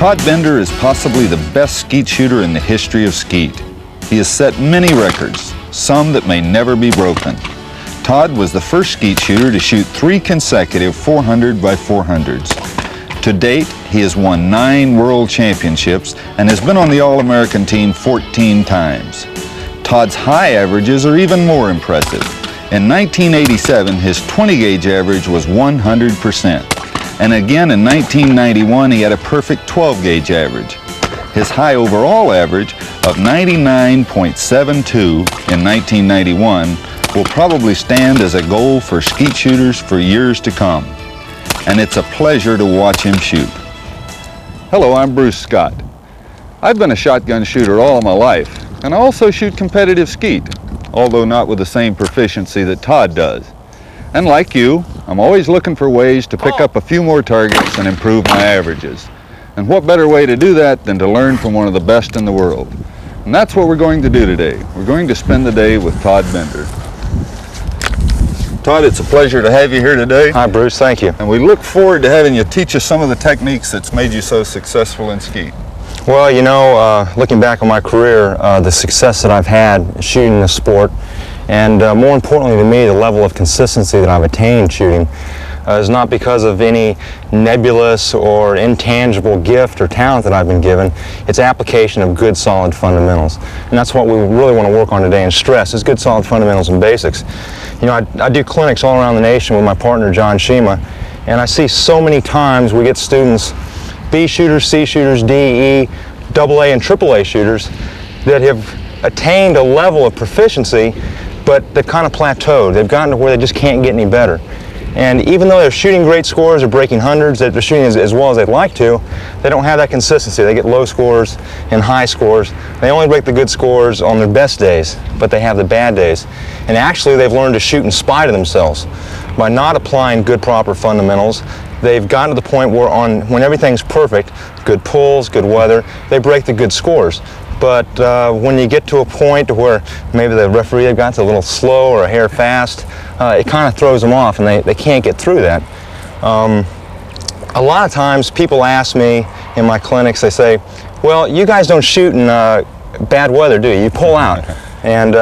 Todd Bender is possibly the best skeet shooter in the history of skeet. He has set many records, some that may never be broken. Todd was the first skeet shooter to shoot 3 consecutive 400 by 400s. To date, he has won 9 world championships and has been on the All-American team 14 times. Todd's high averages are even more impressive. In 1987, his 20-gauge average was 100%. And again in 1991, he had a perfect 12-gauge average. His high overall average of 99.72 in 1991 will probably stand as a goal for skeet shooters for years to come. And it's a pleasure to watch him shoot. Hello, I'm Bruce Scott. I've been a shotgun shooter all my life, and I also shoot competitive skeet, although not with the same proficiency that Todd does. And like you, I'm always looking for ways to pick up a few more targets and improve my averages. And what better way to do that than to learn from one of the best in the world? And that's what we're going to do today. We're going to spend the day with Todd Bender. Todd, it's a pleasure to have you here today. Hi, Bruce. Thank you. And we look forward to having you teach us some of the techniques that's made you so successful in skeet. Well, you know, looking back on my career, the success that I've had shooting this sport, and more importantly to me, the level of consistency that I've attained shooting is not because of any nebulous or intangible gift or talent that I've been given. It's application of good, solid fundamentals. And that's what we really want to work on today and stress, is good, solid fundamentals and basics. You know, I do clinics all around the nation with my partner, John Shima, and I see so many times we get students, B shooters, C shooters, D, E, AA and AAA shooters that have attained a level of proficiency, but they've kind of plateaued. They've gotten to where they just can't get any better. And even though they're shooting great scores or breaking hundreds, that they're shooting as well as they'd like to, they don't have that consistency. They get low scores and high scores. They only break the good scores on their best days, but they have the bad days. And actually, they've learned to shoot in spite of themselves. By not applying good, proper fundamentals, they've gotten to the point where when everything's perfect, good pulls, good weather, they break the good scores. But when you get to a point where maybe the referee got a little slow or a hair fast, it kind of throws them off and they can't get through that. A lot of times people ask me in my clinics, they say, well, you guys don't shoot in bad weather, do you? You pull out. And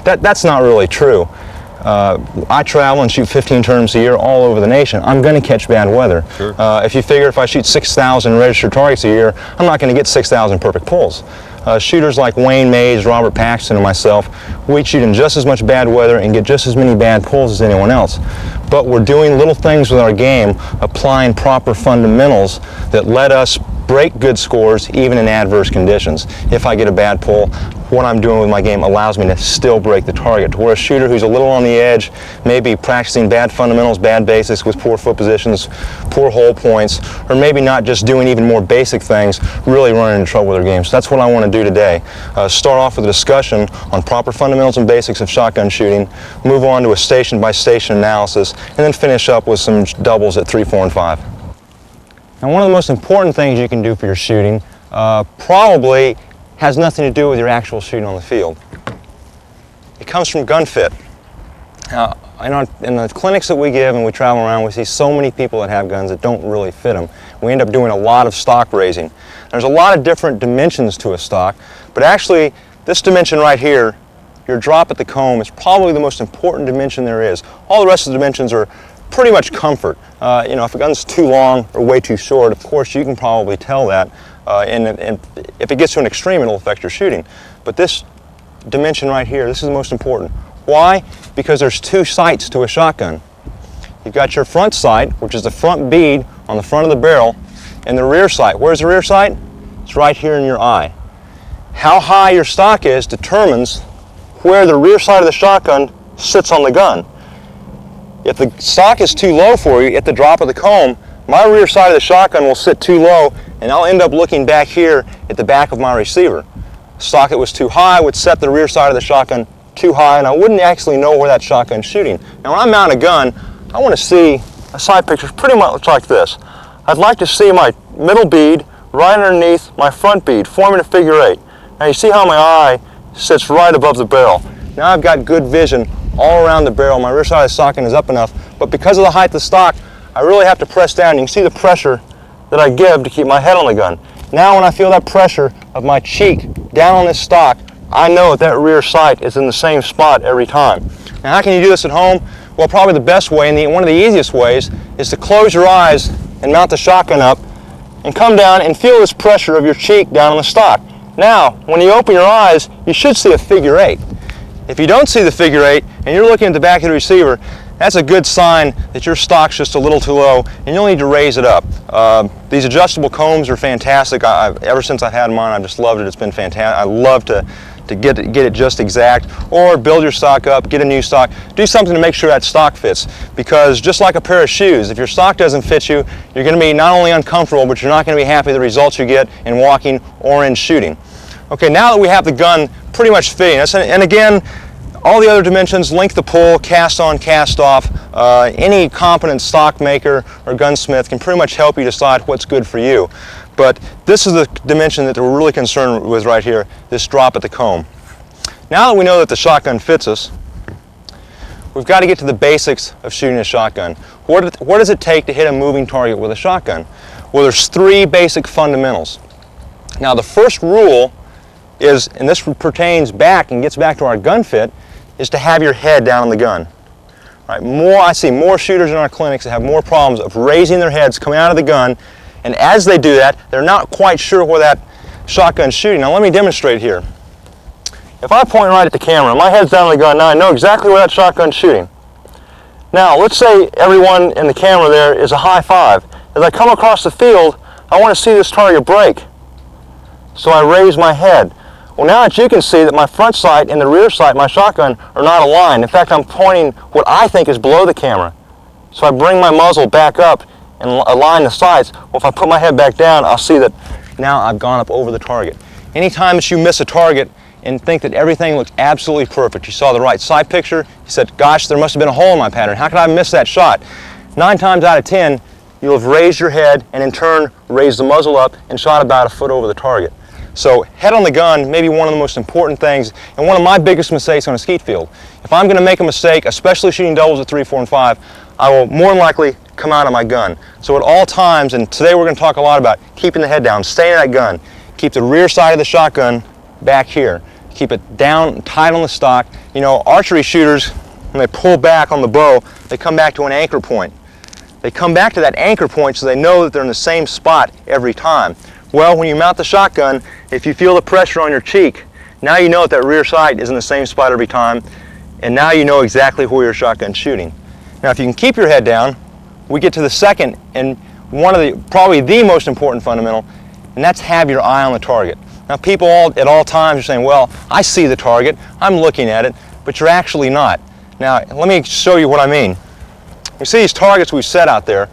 that's not really true. I travel and shoot 15 tournaments a year all over the nation. I'm going to catch bad weather. Sure. If you figure if I shoot 6,000 registered targets a year, I'm not going to get 6,000 perfect pulls. Shooters like Wayne Mays, Robert Paxton, and myself, we shoot in just as much bad weather and get just as many bad pulls as anyone else. But we're doing little things with our game, applying proper fundamentals that let us break good scores even in adverse conditions. If I get a bad pull, what I'm doing with my game allows me to still break the target. Where a shooter who's a little on the edge, maybe practicing bad fundamentals, bad basics with poor foot positions, poor hole points, or maybe not just doing even more basic things, really running into trouble with their game. So that's what I want to do today. Start off with a discussion on proper fundamentals and basics of shotgun shooting, move on to a station-by-station analysis, and then finish up with some doubles at 3, 4, and 5. Now, one of the most important things you can do for your shooting probably has nothing to do with your actual shooting on the field. It comes from gun fit. In the clinics that we give and we travel around, we see so many people that have guns that don't really fit them. We end up doing a lot of stock raising. There's a lot of different dimensions to a stock, but actually this dimension right here, your drop at the comb, is probably the most important dimension there is. All the rest of the dimensions are pretty much comfort. You know, if a gun's too long or way too short, of course you can probably tell that. And if it gets to an extreme, it'll affect your shooting. But this dimension right here, this is the most important. Why? Because there's 2 sights to a shotgun. You've got your front sight, which is the front bead on the front of the barrel, and the rear sight. Where's the rear sight? It's right here in your eye. How high your stock is determines where the rear side of the shotgun sits on the gun. If the stock is too low for you at the drop of the comb, my rear side of the shotgun will sit too low, and I'll end up looking back here at the back of my receiver. Stock that was too high would set the rear side of the shotgun too high, and I wouldn't actually know where that shotgun's shooting. Now, when I mount a gun, I want to see a side picture pretty much like this. I'd like to see my middle bead right underneath my front bead, forming a figure 8. Now, you see how my eye sits right above the barrel. Now I've got good vision all around the barrel. My rear side of the shotgun is up enough, but because of the height of the stock, I really have to press down. You can see the pressure that I give to keep my head on the gun. Now when I feel that pressure of my cheek down on this stock, I know that rear sight is in the same spot every time. Now how can you do this at home? Well, probably the best way, and one of the easiest ways, is to close your eyes and mount the shotgun up and come down and feel this pressure of your cheek down on the stock. Now, when you open your eyes, you should see a figure 8. If you don't see the figure 8 and you're looking at the back of the receiver, that's a good sign that your stock's just a little too low and you'll need to raise it up. These adjustable combs are fantastic. Ever since I've had mine, I've just loved it. It's been fantastic. I love to get it just exact, or build your stock up, get a new stock, do something to make sure that stock fits. Because just like a pair of shoes, if your stock doesn't fit you, you're going to be not only uncomfortable, but you're not going to be happy with the results you get in walking or in shooting. Okay, now that we have the gun pretty much fitting us, and again, all the other dimensions, length of pull, cast on, cast off, any competent stock maker or gunsmith can pretty much help you decide what's good for you. But this is the dimension that we're really concerned with right here, this drop at the comb. Now that we know that the shotgun fits us, we've got to get to the basics of shooting a shotgun. What does it take to hit a moving target with a shotgun? Well, there's 3 basic fundamentals. Now the first rule is, and this pertains back and gets back to our gun fit, is to have your head down on the gun. Right? I see more shooters in our clinics that have more problems of raising their heads coming out of the gun, and as they do that, they're not quite sure where that shotgun's shooting. Now let me demonstrate here. If I point right at the camera, my head's down on the gun, now I know exactly where that shotgun's shooting. Now let's say everyone in the camera there is a high 5. As I come across the field, I want to see this target break. So I raise my head. Well, now that you can see that my front sight and the rear sight, my shotgun, are not aligned. In fact, I'm pointing what I think is below the camera. So I bring my muzzle back up and align the sights. Well, if I put my head back down, I'll see that now I've gone up over the target. Anytime that you miss a target and think that everything looks absolutely perfect, you saw the right sight picture, you said, gosh, there must have been a hole in my pattern. How could I miss that shot? 9 times out of 10, you'll have raised your head and in turn raised the muzzle up and shot about a foot over the target. So head on the gun may be one of the most important things and one of my biggest mistakes on a skeet field. If I'm going to make a mistake, especially shooting doubles at 3, 4, and 5, I will more than likely come out of my gun. So at all times, and today we're going to talk a lot about keeping the head down, staying in that gun, keep the rear side of the shotgun back here, keep it down, tight on the stock. You know, archery shooters, when they pull back on the bow, they come back to an anchor point. They come back to that anchor point so they know that they're in the same spot every time. Well, when you mount the shotgun, if you feel the pressure on your cheek, now you know that rear sight is in the same spot every time, and now you know exactly where your shotgun's shooting. Now, if you can keep your head down, we get to the second and probably the most important fundamental, and that's have your eye on the target. Now, people at all times are saying, well, I see the target, I'm looking at it, but you're actually not. Now, let me show you what I mean. You see these targets we've set out there.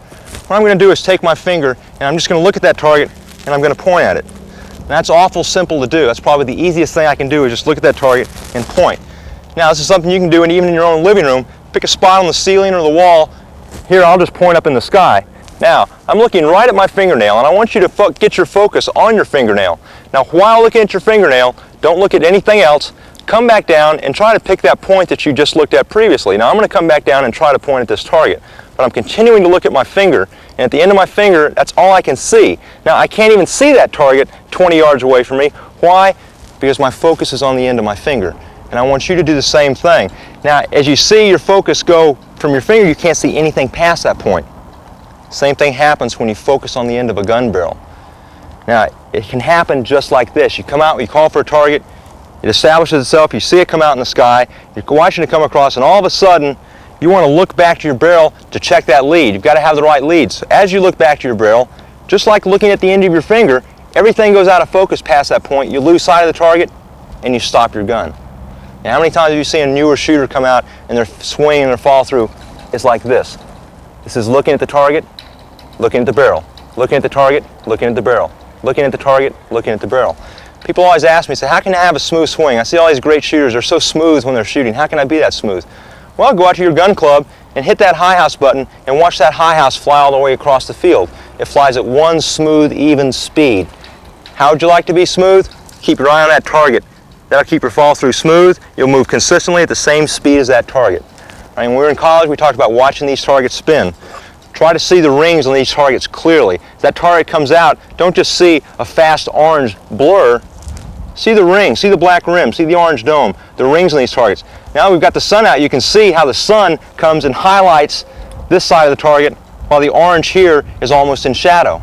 What I'm going to do is take my finger, and I'm just going to look at that target, and I'm going to point at it. And that's awful simple to do. That's probably the easiest thing I can do is just look at that target and point. Now this is something you can do even in your own living room. Pick a spot on the ceiling or the wall. Here, I'll just point up in the sky. Now, I'm looking right at my fingernail, and I want you to get your focus on your fingernail. Now, while looking at your fingernail, don't look at anything else. Come back down and try to pick that point that you just looked at previously. Now, I'm going to come back down and try to point at this target. But I'm continuing to look at my finger, and at the end of my finger, that's all I can see. Now, I can't even see that target 20 yards away from me. Why? Because my focus is on the end of my finger. And I want you to do the same thing. Now, as you see your focus go from your finger, you can't see anything past that point. Same thing happens when you focus on the end of a gun barrel. Now, it can happen just like this. You come out, you call for a target, it establishes itself, you see it come out in the sky, you're watching it come across, and all of a sudden, you want to look back to your barrel to check that lead. You've got to have the right leads. So as you look back to your barrel, just like looking at the end of your finger, everything goes out of focus past that point. You lose sight of the target, and you stop your gun. Now, how many times have you seen a newer shooter come out and they're swinging and their fall through? It's like this. This is looking at the target, looking at the barrel, looking at the target, looking at the barrel, looking at the target, looking at the barrel. People always ask me, say, how can I have a smooth swing? I see all these great shooters, they're so smooth when they're shooting. How can I be that smooth? Well, go out to your gun club and hit that high house button and watch that high house fly all the way across the field. It flies at one smooth, even speed. How would you like to be smooth? Keep your eye on that target. That'll keep your fall through smooth. You'll move consistently at the same speed as that target. Right, when we were in college, we talked about watching these targets spin. Try to see the rings on these targets clearly. As that target comes out, don't just see a fast orange blur. See the ring, see the black rim, see the orange dome, the rings on these targets. Now we've got the sun out, you can see how the sun comes and highlights this side of the target while the orange here is almost in shadow.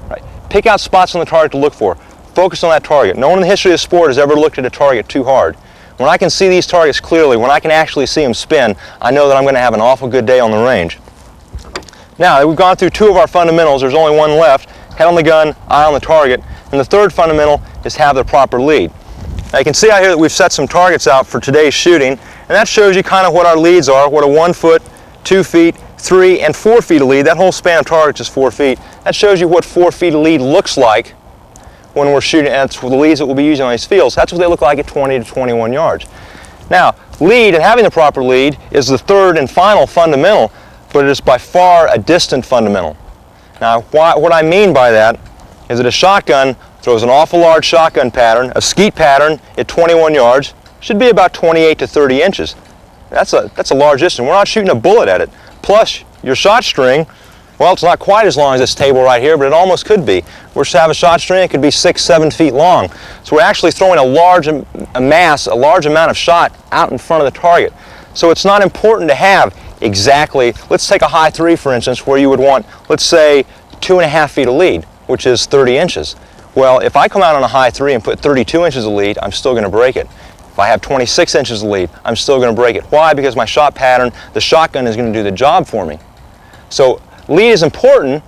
Right. Pick out spots on the target to look for. Focus on that target. No one in the history of the sport has ever looked at a target too hard. When I can see these targets clearly, when I can actually see them spin, I know that I'm going to have an awful good day on the range. Now that we've gone through two of our fundamentals, there's only one left. Head on the gun, eye on the target. And the third fundamental is have the proper lead. Now you can see out here that we've set some targets out for today's shooting, and that shows you kind of what our leads are, what a 1 foot, 2 feet, 3, and 4 feet of lead. That whole span of targets is 4 feet. That shows you what 4 feet of lead looks like when we're shooting, and that's the leads that we'll be using on these fields. That's what they look like at 20 to 21 yards. Now, lead and having the proper lead is the third and final fundamental, but it is by far a distant fundamental. Now, what I mean by that is that a shotgun throws an awful large shotgun pattern. A skeet pattern at 21 yards should be about 28 to 30 inches. That's a large distance. We're not shooting a bullet at it. Plus, your shot string, well, it's not quite as long as this table right here, but it almost could be. We're to have a shot string, it could be 6, 7 feet long. So we're actually throwing a large amount of shot out in front of the target. So it's not important to have exactly, let's take a high 3 for instance, where you would want, let's say, 2.5 feet of lead, which is 30 inches. Well, if I come out on a high 3 and put 32 inches of lead, I'm still going to break it. If I have 26 inches of lead, I'm still going to break it. Why? Because my shot pattern, the shotgun is going to do the job for me. So lead is important,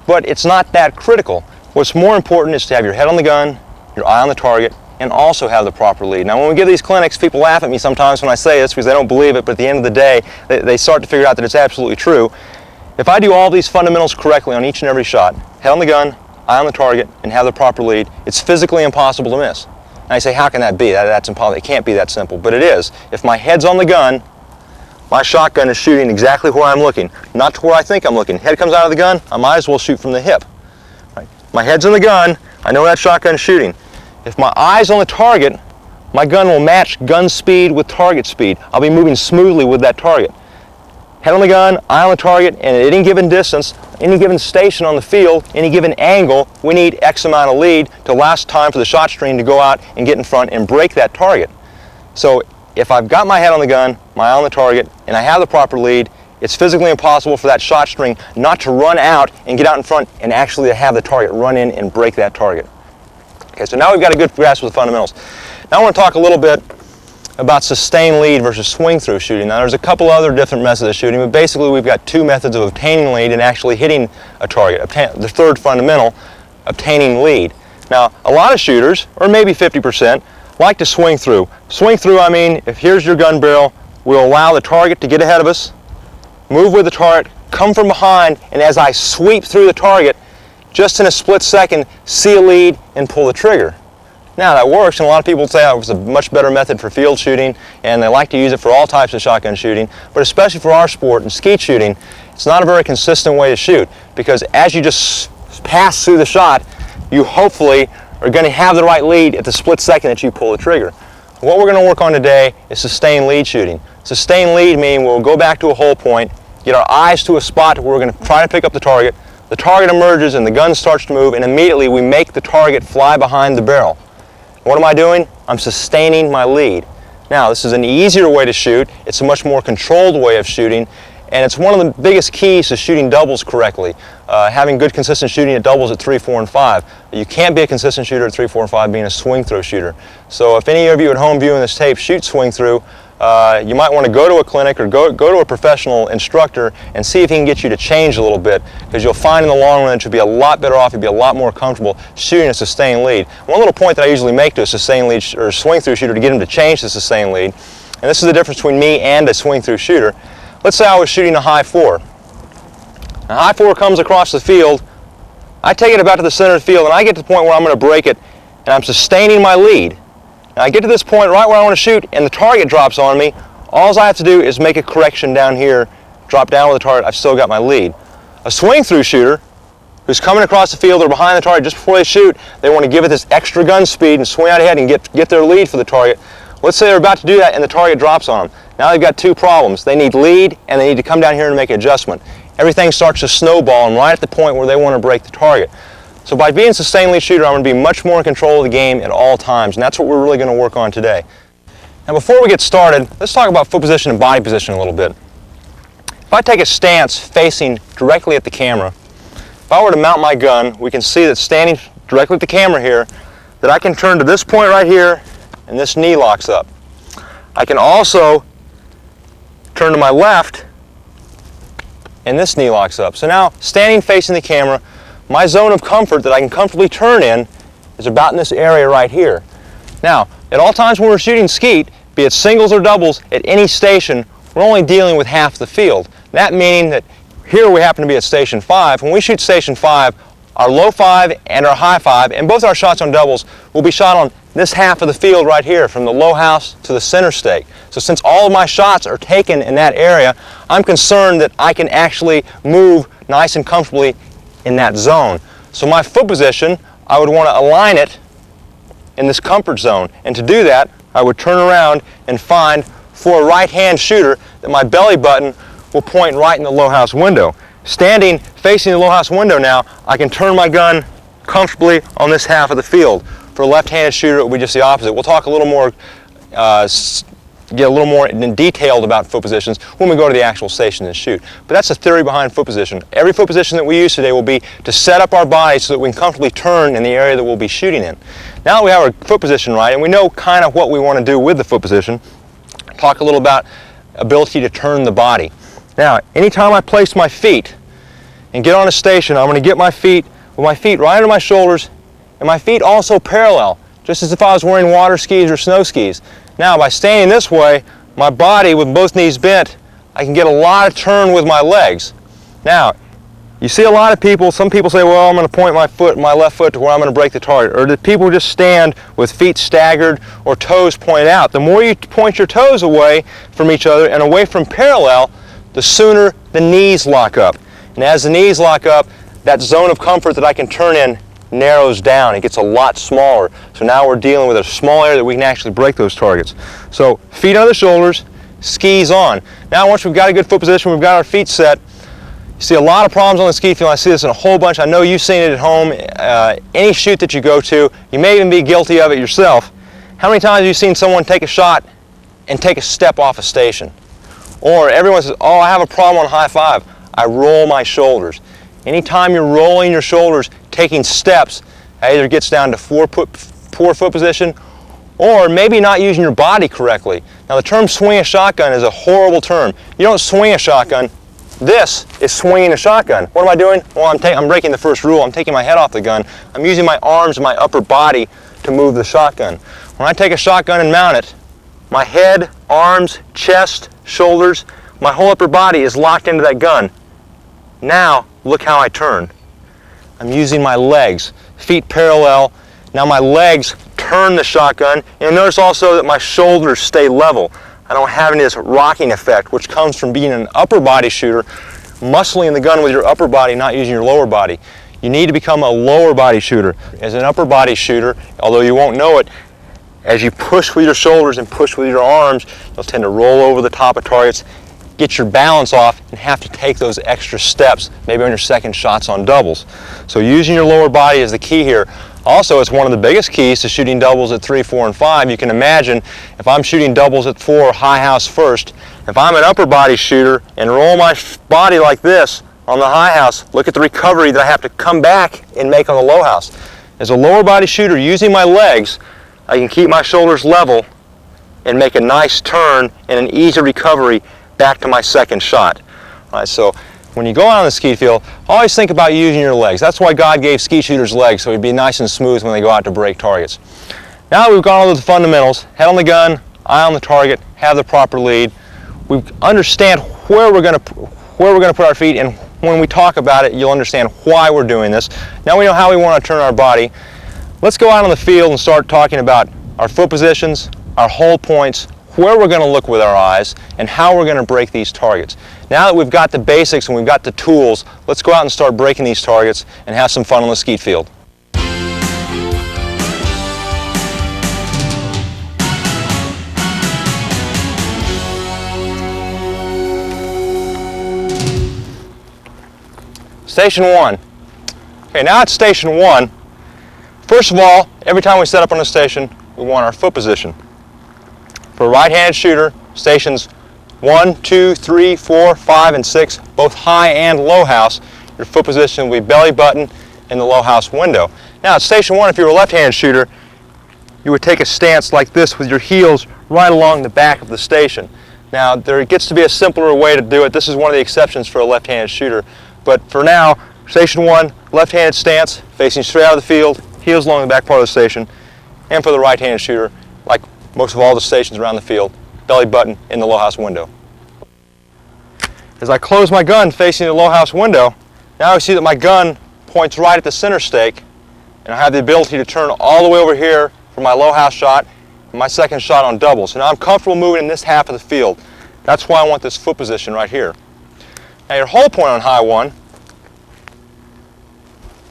but it's not that critical. What's more important is to have your head on the gun, your eye on the target, and also have the proper lead. Now when we give these clinics, people laugh at me sometimes when I say this because they don't believe it, but at the end of the day, they start to figure out that it's absolutely true. If I do all these fundamentals correctly on each and every shot, head on the gun, eye on the target, and have the proper lead, it's physically impossible to miss. And I say, how can that be? That's impossible. It can't be that simple, but it is. If my head's on the gun, my shotgun is shooting exactly where I'm looking, not to where I think I'm looking. Head comes out of the gun, I might as well shoot from the hip. Right? My head's in the gun, I know that shotgun's shooting. If my eye's on the target, my gun will match gun speed with target speed. I'll be moving smoothly with that target. Head on the gun, eye on the target, and at any given distance, any given station on the field, any given angle, we need X amount of lead to last time for the shot string to go out and get in front and break that target. So if I've got my head on the gun, my eye on the target, and I have the proper lead, it's physically impossible for that shot string not to run out and get out in front and actually to have the target run in and break that target. Okay, so now we've got a good grasp of the fundamentals. Now I want to talk a little bit about sustained lead versus swing through shooting. Now there's a couple other different methods of shooting, but basically we've got two methods of obtaining lead and actually hitting a target. The third fundamental, obtaining lead. Now a lot of shooters, or maybe 50%, like to swing through. Swing through, I mean, if here's your gun barrel, we'll allow the target to get ahead of us, move with the target, come from behind, and as I sweep through the target, just in a split second, see a lead and pull the trigger. Now that works, and a lot of people say it's a much better method for field shooting, and they like to use it for all types of shotgun shooting, but especially for our sport and skeet shooting, it's not a very consistent way to shoot, because as you just pass through the shot, you hopefully are going to have the right lead at the split second that you pull the trigger. What we're going to work on today is sustained lead shooting. Sustained lead meaning we'll go back to a hold point, get our eyes to a spot where we're going to try to pick up the target emerges and the gun starts to move, and immediately we make the target fly behind the barrel. What am I doing? I'm sustaining my lead. Now, this is an easier way to shoot. It's a much more controlled way of shooting, and it's one of the biggest keys to shooting doubles correctly. Having good consistent shooting at doubles at 3, 4, and 5. You can't be a consistent shooter at 3, 4, and 5 being a swing through shooter. So if any of you at home viewing this tape shoot swing through, you might want to go to a clinic or go to a professional instructor and see if he can get you to change a little bit, because you'll find in the long run that you'll be a lot better off, you'll be a lot more comfortable shooting a sustained lead. One little point that I usually make to a sustained lead or swing through shooter to get him to change the sustained lead, and this is the difference between me and a swing through shooter. Let's say I was shooting a high 4. A high 4 comes across the field, I take it about to the center of the field and I get to the point where I'm going to break it and I'm sustaining my lead. Now I get to this point right where I want to shoot and the target drops on me. All I have to do is make a correction down here, drop down with the target, I've still got my lead. A swing through shooter who's coming across the field or behind the target just before they shoot, they want to give it this extra gun speed and swing out ahead and get their lead for the target. Let's say they're about to do that and the target drops on them. Now they've got two problems. They need lead and they need to come down here and make an adjustment. Everything starts to snowball and right at the point where they want to break the target. So by being a sustained lead shooter, I'm going to be much more in control of the game at all times, and that's what we're really going to work on today. Now before we get started, let's talk about foot position and body position a little bit. If I take a stance facing directly at the camera, if I were to mount my gun, we can see that standing directly at the camera here, that I can turn to this point right here and this knee locks up. I can also turn to my left and this knee locks up. So now standing facing the camera, my zone of comfort that I can comfortably turn in is about in this area right here. Now, at all times when we're shooting skeet, be it singles or doubles, at any station, we're only dealing with half the field. That meaning that here we happen to be at station 5. When we shoot station 5, our low 5 and our high 5, and both our shots on doubles, will be shot on this half of the field right here, from the low house to the center stake. So since all of my shots are taken in that area, I'm concerned that I can actually move nice and comfortably in that zone. So my foot position, I would want to align it in this comfort zone. And to do that, I would turn around and find, for a right-hand shooter, that my belly button will point right in the low house window. Standing facing the low house window now, I can turn my gun comfortably on this half of the field. For a left-handed shooter, it will be just the opposite. We'll talk a little more, get a little more detailed about foot positions when we go to the actual station and shoot. But that's the theory behind foot position. Every foot position that we use today will be to set up our body so that we can comfortably turn in the area that we'll be shooting in. Now that we have our foot position right and we know kind of what we want to do with the foot position, talk a little about ability to turn the body. Now, anytime I place my feet and get on a station, I'm going to get my feet with my feet right under my shoulders and my feet also parallel, just as if I was wearing water skis or snow skis. Now, by standing this way, my body with both knees bent, I can get a lot of turn with my legs. Now, you see a lot of people, some people say, well, I'm going to point my left foot to where I'm going to break the target. Or the people just stand with feet staggered or toes pointed out. The more you point your toes away from each other and away from parallel, the sooner the knees lock up. And as the knees lock up, that zone of comfort that I can turn in narrows down. It gets a lot smaller. So now we're dealing with a small area that we can actually break those targets. So feet under the shoulders, skis on. Now once we've got a good foot position, we've got our feet set, you see a lot of problems on the skeet field. I see this in a whole bunch. I know you've seen it at home. Any shoot that you go to, you may even be guilty of it yourself. How many times have you seen someone take a shot and take a step off a station? Or everyone says, oh, I have a problem on high 5. I roll my shoulders. Anytime you're rolling your shoulders, taking steps, that either gets down to poor foot position or maybe not using your body correctly. Now the term swing a shotgun is a horrible term. You don't swing a shotgun. This is swinging a shotgun. What am I doing? Well, I'm breaking the first rule. I'm taking my head off the gun. I'm using my arms and my upper body to move the shotgun. When I take a shotgun and mount it, my head, arms, chest, shoulders, my whole upper body is locked into that gun. Now, look how I turn. I'm using my legs, feet parallel. Now my legs turn the shotgun. You'll notice also that my shoulders stay level. I don't have any of this rocking effect, which comes from being an upper body shooter, muscling the gun with your upper body, not using your lower body. You need to become a lower body shooter. As an upper body shooter, although you won't know it, as you push with your shoulders and push with your arms, you'll tend to roll over the top of targets, get your balance off, and have to take those extra steps, maybe on your second shots on doubles. So using your lower body is the key here. Also, it's one of the biggest keys to shooting doubles at 3, 4, and 5. You can imagine if I'm shooting doubles at 4, high house first, if I'm an upper body shooter and roll my body like this on the high house, look at the recovery that I have to come back and make on the low house. As a lower body shooter, using my legs, I can keep my shoulders level and make a nice turn and an easy recovery back to my second shot. All right, so when you go out on the skeet field, always think about using your legs. That's why God gave skeet shooters legs, so it'd be nice and smooth when they go out to break targets. Now that we've gone over the fundamentals, head on the gun, eye on the target, have the proper lead. We understand where we're going to put our feet, and when we talk about it, you'll understand why we're doing this. Now we know how we want to turn our body. Let's go out on the field and start talking about our foot positions, our hold points, where we're going to look with our eyes, and how we're going to break these targets. Now that we've got the basics and we've got the tools, let's go out and start breaking these targets and have some fun on the skeet field. Station 1. Okay, now it's station 1. First of all, every time we set up on the station, we want our foot position. For a right-handed shooter, stations 1, 2, 3, 4, 5, and 6, both high and low house, your foot position will be belly button in the low house window. Now at station 1, if you're a left-handed shooter, you would take a stance like this with your heels right along the back of the station. Now there gets to be a simpler way to do it. This is one of the exceptions for a left-handed shooter. But for now, station 1, left-handed stance, facing straight out of the field, heels along the back part of the station. And for the right-handed shooter, like most of all the stations around the field, belly button in the low house window. As I close my gun facing the low house window, now I see that my gun points right at the center stake, and I have the ability to turn all the way over here for my low house shot and my second shot on double. So now I'm comfortable moving in this half of the field. That's why I want this foot position right here. Now your hold point on high 1,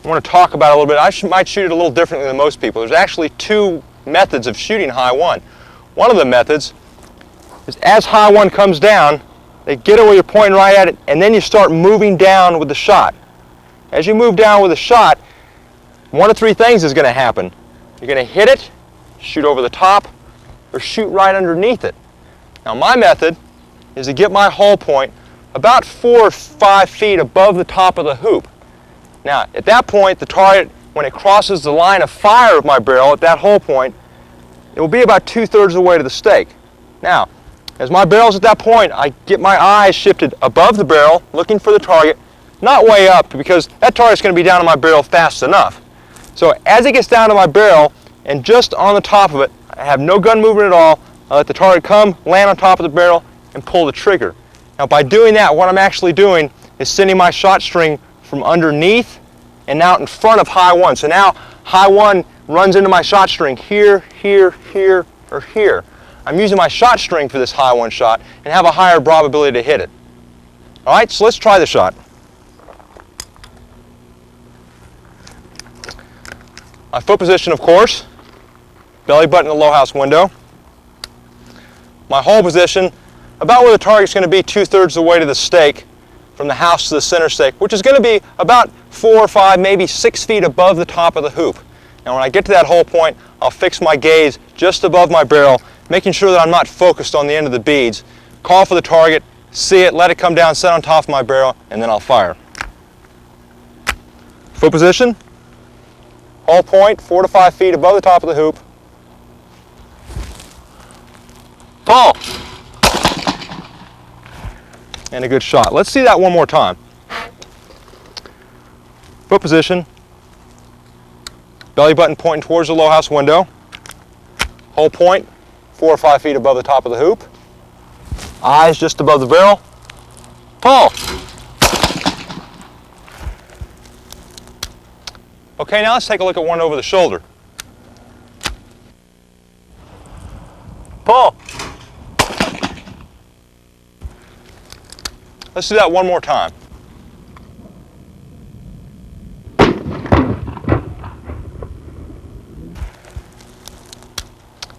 I want to talk about it a little bit. I might shoot it a little differently than most people. There's actually 2 methods of shooting high 1. One of the methods is as high 1 comes down, they get it where you're pointing right at it, and then you start moving down with the shot. As you move down with the shot, one of 3 things is going to happen. You're going to hit it, shoot over the top, or shoot right underneath it. Now my method is to get my hold point about 4 or 5 feet above the top of the hoop. Now at that point, the target, when it crosses the line of fire of my barrel at that hold point, it will be about 2/3 of the way to the stake. Now, as my barrel's at that point, I get my eyes shifted above the barrel, looking for the target, not way up, because that target's going to be down on my barrel fast enough. So as it gets down to my barrel, and just on the top of it, I have no gun movement at all, I let the target come, land on top of the barrel, and pull the trigger. Now by doing that, what I'm actually doing is sending my shot string from underneath and out in front of high 1. So now high 1 runs into my shot string here, here, here, or here. I'm using my shot string for this high 1 shot and have a higher probability to hit it. Alright, so let's try the shot. My foot position, of course, belly button in the low house window. My hold position, about where the target's going to be 2/3 of the way to the stake, from the house to the center stake, which is going to be about 4 or 5, maybe 6 feet above the top of the hoop. Now when I get to that hold point, I'll fix my gaze just above my barrel, making sure that I'm not focused on the end of the beads. Call for the target, see it, let it come down, set on top of my barrel, and then I'll fire. Foot position, hold point 4 to 5 feet above the top of the hoop. Pull! And a good shot. Let's see that one more time. Foot position, belly button pointing towards the low house window. Hold point 4 or 5 feet above the top of the hoop. Eyes just above the barrel. Pull! Okay, now let's take a look at one over the shoulder. Pull! Let's do that one more time.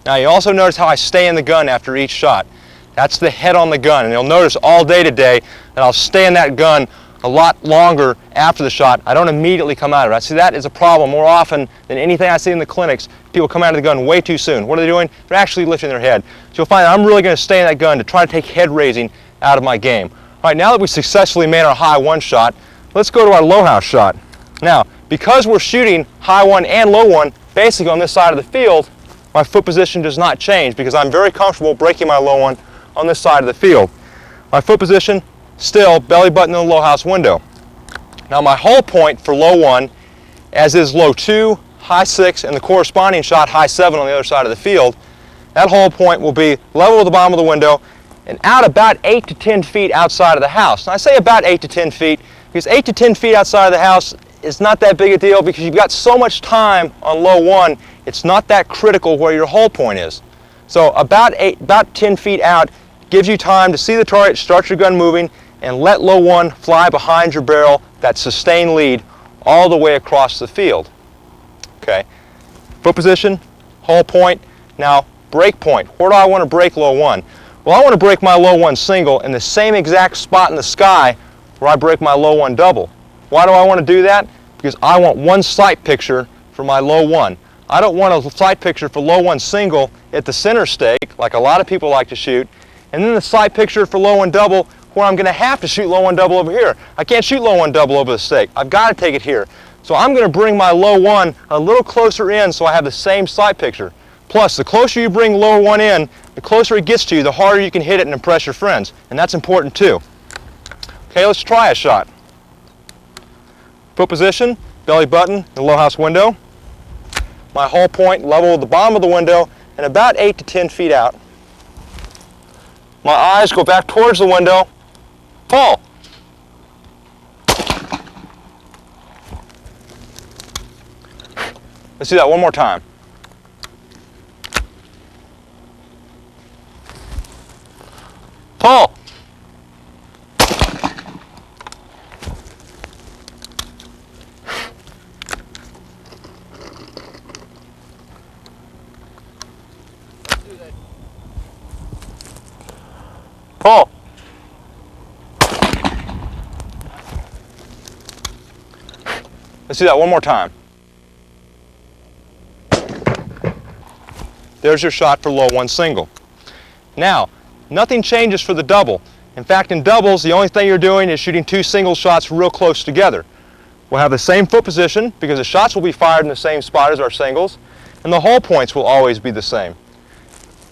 Now you also notice how I stay in the gun after each shot. That's the head on the gun, and you'll notice all day today that I'll stay in that gun a lot longer after the shot. I don't immediately come out of it. I see that is a problem more often than anything I see in the clinics. People come out of the gun way too soon. What are they doing? They're actually lifting their head. So you'll find that I'm really going to stay in that gun to try to take head raising out of my game. All right, now that we've successfully made our high 1 shot, let's go to our low house shot. Now, because we're shooting high 1 and low 1 basically on this side of the field, my foot position does not change because I'm very comfortable breaking my low 1 on this side of the field. My foot position, still belly button in the low house window. Now my hold point for low 1, as is low 2, high 6, and the corresponding shot high 7 on the other side of the field, that hold point will be level with the bottom of the window and out about 8 to 10 feet outside of the house. Now I say about 8 to 10 feet because 8 to 10 feet outside of the house is not that big a deal because you've got so much time on low 1, it's not that critical where your hold point is. So about 10 feet out gives you time to see the target, start your gun moving, and let low 1 fly behind your barrel, that sustained lead, all the way across the field. Okay, foot position, hold point, now break point. Where do I want to break low 1? Well, I want to break my low 1 single in the same exact spot in the sky where I break my low 1 double. Why do I want to do that? Because I want one sight picture for my low one. I don't want a sight picture for low one single at the center stake, like a lot of people like to shoot, and then the sight picture for low one double where I'm going to have to shoot low one double over here. I can't shoot low one double over the stake. I've got to take it here. So I'm going to bring my low one a little closer in so I have the same sight picture. Plus, the closer you bring low one in, the closer it gets to you, the harder you can hit it and impress your friends. And that's important too. Okay, let's try a shot. Foot position, belly button, the low house window. My hull point level with the bottom of the window and about 8 to 10 feet out. My eyes go back towards the window. Pull. Let's do that one more time. Pull. Pull. Let's do that one more time. There's your shot for low one single. Now, nothing changes for the double. In fact, in doubles, the only thing you're doing is shooting two single shots real close together. We'll have the same foot position because the shots will be fired in the same spot as our singles, and the hull points will always be the same.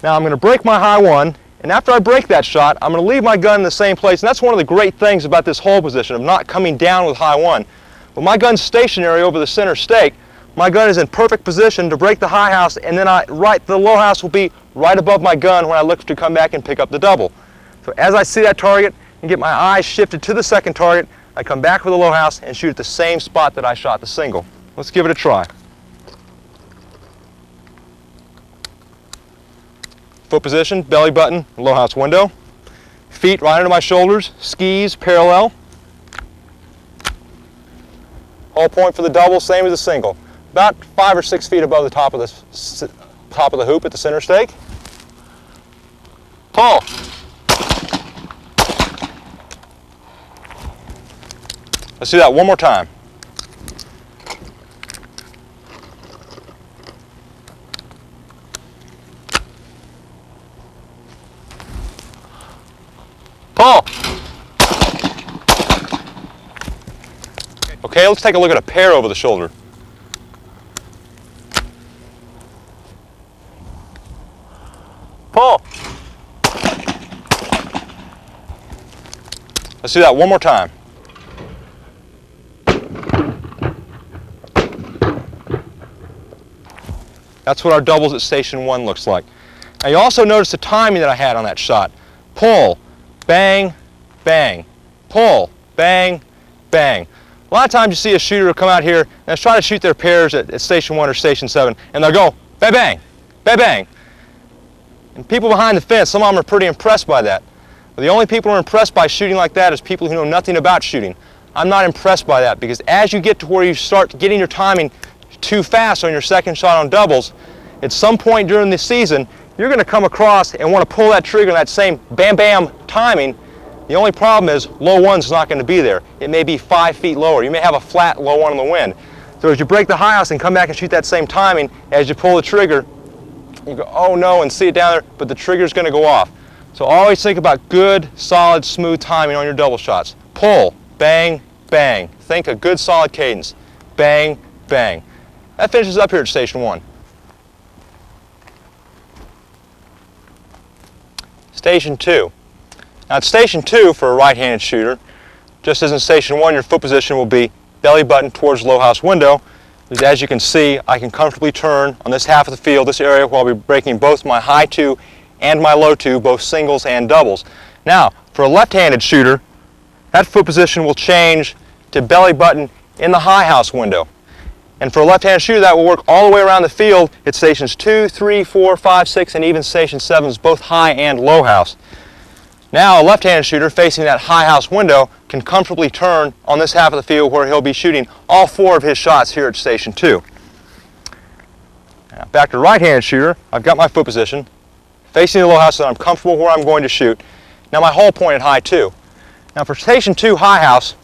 Now I'm going to break my high one, and after I break that shot, I'm going to leave my gun in the same place, and that's one of the great things about this hull position of not coming down with high one. But my gun's stationary over the center stake. My gun is in perfect position to break the high house, and then the low house will be right above my gun when I look to come back and pick up the double. So as I see that target and get my eyes shifted to the second target, I come back with the low house and shoot at the same spot that I shot the single. Let's give it a try. Foot position, belly button, low house window. Feet right under my shoulders, skis parallel. Hull point for the double, same as the single. About 5 or 6 feet above the top of the hoop at the center stake. Pull. Let's do that one more time. Pull. Okay, let's take a look at a pair over the shoulder. Pull. Let's do that one more time. That's what our doubles at station 1 looks like. Now you also notice the timing that I had on that shot. Pull, bang, bang. Pull, bang, bang. A lot of times you see a shooter come out here and try to shoot their pairs at station 1 or station 7, and they'll go bang, bang, bang, bang. And people behind the fence, some of them are pretty impressed by that. But the only people who are impressed by shooting like that is people who know nothing about shooting. I'm not impressed by that because as you get to where you start getting your timing too fast on your second shot on doubles, at some point during the season, you're going to come across and want to pull that trigger in that same bam bam timing. The only problem is low one's not going to be there. It may be 5 feet lower. You may have a flat low one on the wind. So as you break the high house and come back and shoot that same timing, as you pull the trigger, you go, oh no, and see it down there, but the trigger's going to go off. So always think about good, solid, smooth timing on your double shots. Pull, bang, bang. Think a good, solid cadence. Bang, bang. That finishes up here at station 1. Station 2. Now at station 2, for a right-handed shooter, just as in station 1, your foot position will be belly button towards low house window. Because as you can see, I can comfortably turn on this half of the field, this area, while I'll be breaking both my high 2 and my low 2, both singles and doubles. Now, for a left-handed shooter, that foot position will change to belly button in the high house window. And for a left-handed shooter, that will work all the way around the field at stations 2, 3, 4, 5, 6, and even station 7, both high and low house. Now a left-handed shooter facing that high house window can comfortably turn on this half of the field where he'll be shooting all 4 of his shots here at station 2. Now back to right-handed shooter, I've got my foot position facing the low house so I'm comfortable where I'm going to shoot. Now my hull point at high 2. Now for station 2 high house,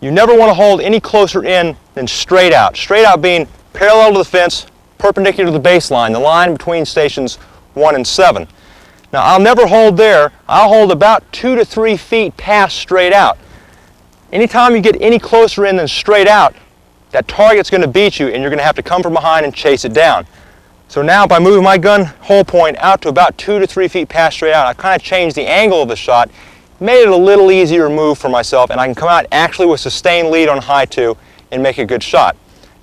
You never want to hold any closer in than straight out. Straight out being parallel to the fence, perpendicular to the baseline, the line between stations 1 and 7. Now I'll never hold there. I'll hold about 2 to 3 feet past straight out. Anytime you get any closer in than straight out, that target's going to beat you and you're going to have to come from behind and chase it down. So now by moving my gun hole point out to about 2 to 3 feet past straight out, I've kind of changed the angle of the shot, made it a little easier move for myself, and I can come out actually with sustained lead on high 2 and make a good shot.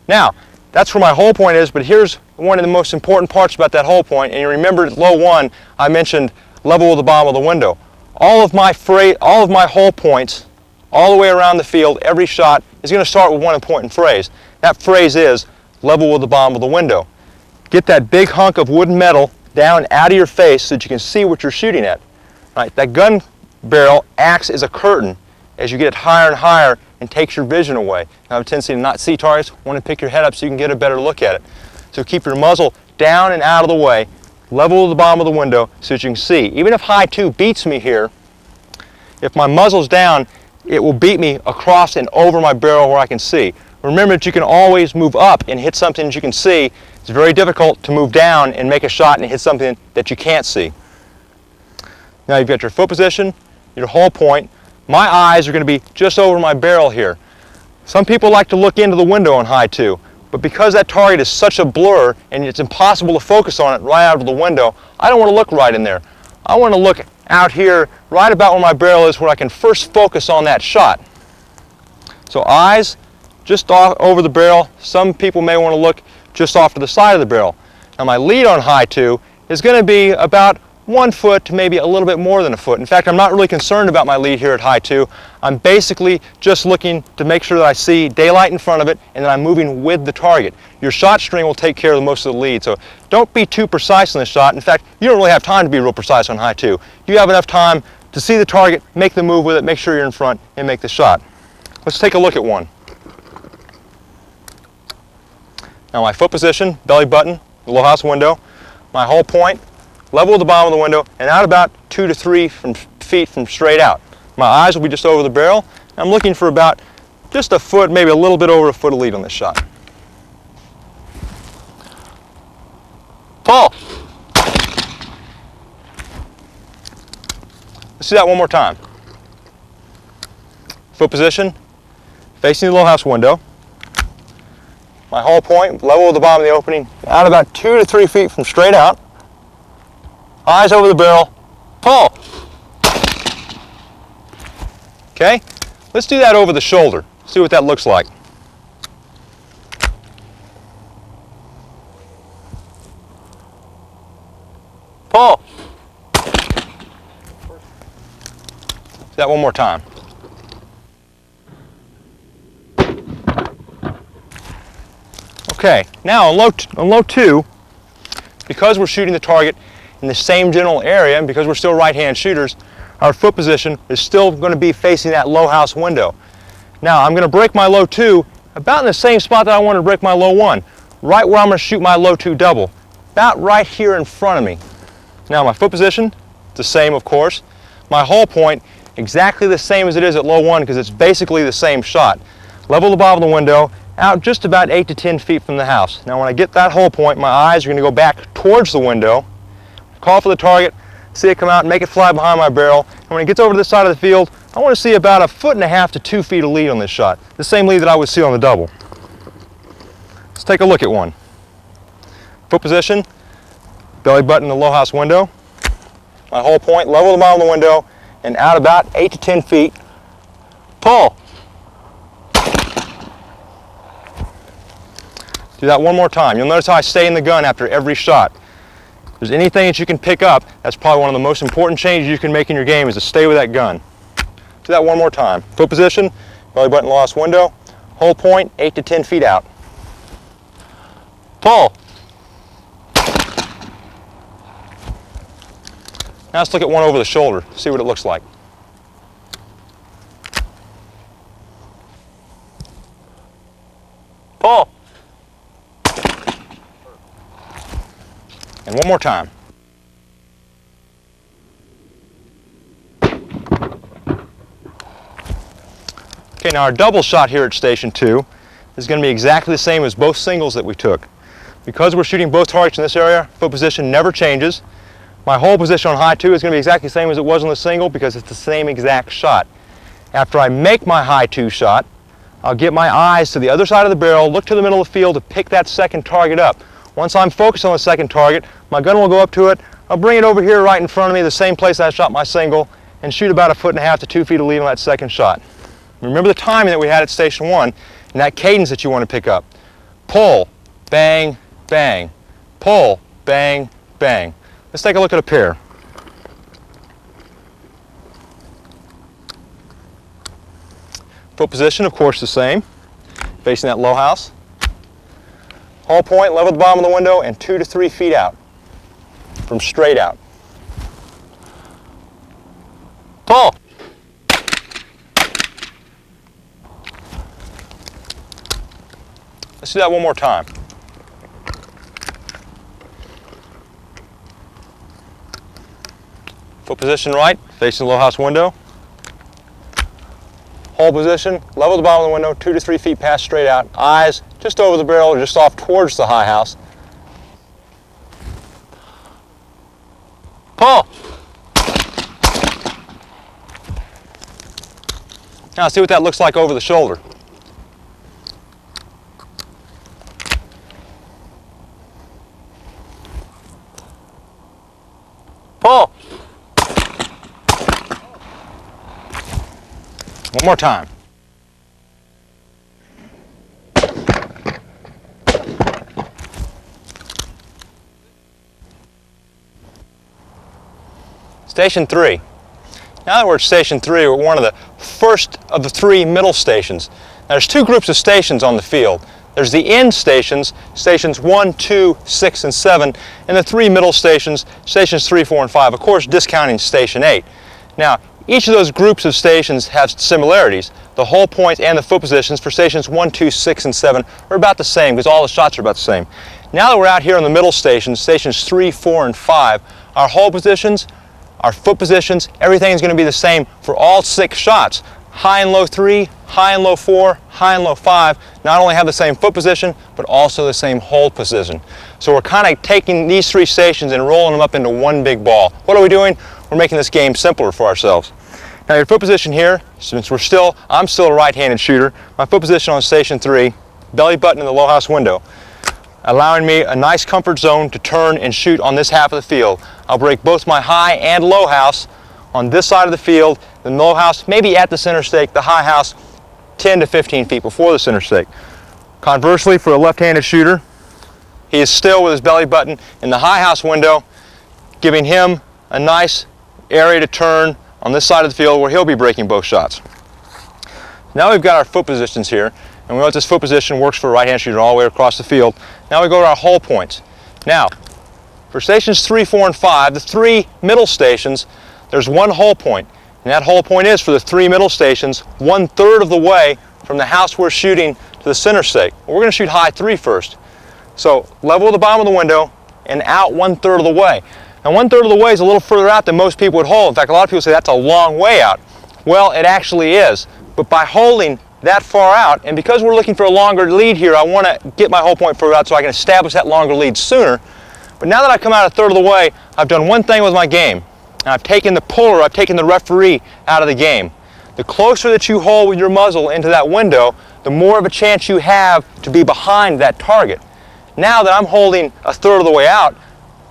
Now, that's where my hole point is, but here's one of the most important parts about that hole point, and you remember at low 1, I mentioned level with the bottom of the window. All of my hole points, all the way around the field, every shot is going to start with one important phrase. That phrase is level with the bottom of the window. Get that big hunk of wood and metal down out of your face so that you can see what you're shooting at. Right? That gun barrel acts as a curtain as you get it higher and higher and takes your vision away. You have a tendency to not see targets, want to pick your head up so you can get a better look at it. So keep your muzzle down and out of the way, level with the bottom of the window so that you can see. Even if high 2 beats me here, if my muzzle's down, it will beat me across and over my barrel where I can see. Remember that you can always move up and hit something that you can see. It's very difficult to move down and make a shot and hit something that you can't see. Now you've got your foot position, your hole point. My eyes are going to be just over my barrel here. Some people like to look into the window on high 2, but because that target is such a blur and it's impossible to focus on it right out of the window, I don't want to look right in there. I want to look out here right about where my barrel is where I can first focus on that shot. So eyes just off over the barrel. Some people may want to look just off to the side of the barrel. Now my lead on high 2 is going to be about 1 foot to maybe a little bit more than a foot. In fact, I'm not really concerned about my lead here at high 2. I'm basically just looking to make sure that I see daylight in front of it and that I'm moving with the target. Your shot string will take care of most of the lead, so don't be too precise in the shot. In fact, you don't really have time to be real precise on high 2. You have enough time to see the target, make the move with it, make sure you're in front, and make the shot. Let's take a look at one. Now my foot position, belly button, the low house window, my hole point, level with the bottom of the window, and out about 2 to 3 feet from straight out. My eyes will be just over the barrel. I'm looking for about just a foot, maybe a little bit over a foot of lead on this shot. Pull! Let's do that one more time. Foot position, facing the low house window. My hole point, level with the bottom of the opening, out about 2 to 3 feet from straight out. Eyes over the barrel, pull. Okay, let's do that over the shoulder. See what that looks like. Pull. Do that one more time. Okay, now on low 2, because we're shooting the target in the same general area, and because we're still right-hand shooters, our foot position is still going to be facing that low house window. Now I'm going to break my low 2 about in the same spot that I wanted to break my low 1, right where I'm going to shoot my low 2 double, about right here in front of me. Now my foot position, the same of course. My hole point, exactly the same as it is at low 1 because it's basically the same shot. Level the bottom of the window, out just about 8 to 10 feet from the house. Now when I get that hole point, my eyes are going to go back towards the window, call for the target, see it come out and make it fly behind my barrel. And when it gets over to this side of the field, I want to see about 1.5 feet to 2 feet of lead on this shot. The same lead that I would see on the double. Let's take a look at one. Foot position, belly button in the low house window. My hole point, level the bottom of the window, and out about 8 to 10 feet. Pull. Do that one more time. You'll notice how I stay in the gun after every shot. If there's anything that you can pick up, that's probably one of the most important changes you can make in your game is to stay with that gun. Do that one more time. Foot position, belly button lost window, hole point 8 to 10 feet out. Pull. Now let's look at one over the shoulder, see what it looks like. Pull. And one more time. Okay, now our double shot here at Station 2 is going to be exactly the same as both singles that we took. Because we're shooting both targets in this area, foot position never changes. My hold position on high 2 is going to be exactly the same as it was on the single because it's the same exact shot. After I make my high 2 shot, I'll get my eyes to the other side of the barrel, look to the middle of the field to pick that second target up. Once I'm focused on the second target, my gun will go up to it. I'll bring it over here right in front of me, the same place I shot my single, and shoot about 1.5 feet to 2 feet of lead on that second shot. Remember the timing that we had at Station 1 and that cadence that you want to pick up. Pull, bang, bang. Pull, bang, bang. Let's take a look at a pair. Foot position, of course, the same. Facing that low house. Hold point, level at the bottom of the window, and 2 to 3 feet out. From straight out. Pull. Let's do that one more time. Foot position right, facing the low house window. Hold position, level at the bottom of the window, 2 to 3 feet past straight out. Eyes just over the barrel or just off towards the high house. Pull. Now see what that looks like over the shoulder. Pull. One more time. Station 3. Now that we're at Station 3, we're one of the first of the 3 middle stations. Now there's 2 groups of stations on the field. There's the end stations, stations 1, 2, 6, and 7, and the 3 middle stations, stations 3, 4, and 5, of course discounting Station 8. Now, each of those groups of stations have similarities. The hold points and the foot positions for stations 1, 2, 6, and 7 are about the same because all the shots are about the same. Now that we're out here on the middle stations, stations 3, 4, and 5, our hold positions, our foot positions, everything is going to be the same for all 6 shots. High and low 3, high and low 4, high and low 5 not only have the same foot position, but also the same hold position. So we're kind of taking these 3 stations and rolling them up into one big ball. What are we doing? We're making this game simpler for ourselves. Now your foot position here, since I'm still a right-handed shooter, my foot position on Station 3, belly button in the low house window, allowing me a nice comfort zone to turn and shoot on this half of the field. I'll break both my high and low house on this side of the field, the low house maybe at the center stake, the high house 10 to 15 feet before the center stake. Conversely, for a left-handed shooter, he is still with his belly button in the high house window, giving him a nice area to turn on this side of the field where he'll be breaking both shots. Now we've got our foot positions here, and we know that this foot position works for a right-hand shooter all the way across the field. Now we go to our hold points. Now, for stations 3, 4, and 5, the 3 middle stations, there's one hold point. And that hold point is for the 3 middle stations, 1/3 of the way from the house we're shooting to the center stake. We're going to shoot high 3 first. So level at the bottom of the window and out 1/3 of the way. Now 1/3 of the way is a little further out than most people would hold. In fact, a lot of people say that's a long way out. Well, it actually is. But by holding that far out, and because we're looking for a longer lead here, I want to get my hold point further out so I can establish that longer lead sooner. But now that I've come out 1/3 of the way, I've done one thing with my game. And I've taken the puller, I've taken the referee out of the game. The closer that you hold with your muzzle into that window, the more of a chance you have to be behind that target. Now that I'm holding 1/3 of the way out,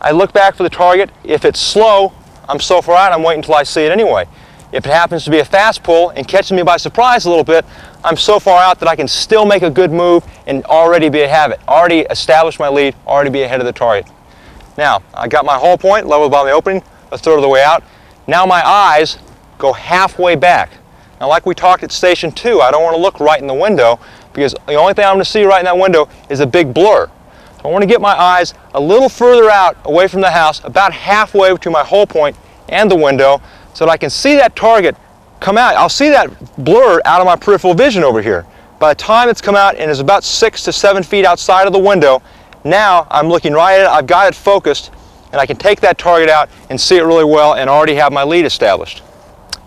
I look back for the target. If it's slow, I'm so far out, I'm waiting until I see it anyway. If it happens to be a fast pull and catches me by surprise a little bit, I'm so far out that I can still make a good move and already be ahead of it. Already establish my lead, already be ahead of the target. Now, I got my hold point, level by the opening, 1/3 of the way out. Now my eyes go halfway back. Now like we talked at Station 2, I don't want to look right in the window because the only thing I'm going to see right in that window is a big blur. So I want to get my eyes a little further out away from the house, about halfway between my hold point and the window, so that I can see that target come out. I'll see that blur out of my peripheral vision over here. By the time it's come out and is about 6 to 7 feet outside of the window, now I'm looking right at it, I've got it focused, and I can take that target out and see it really well and already have my lead established.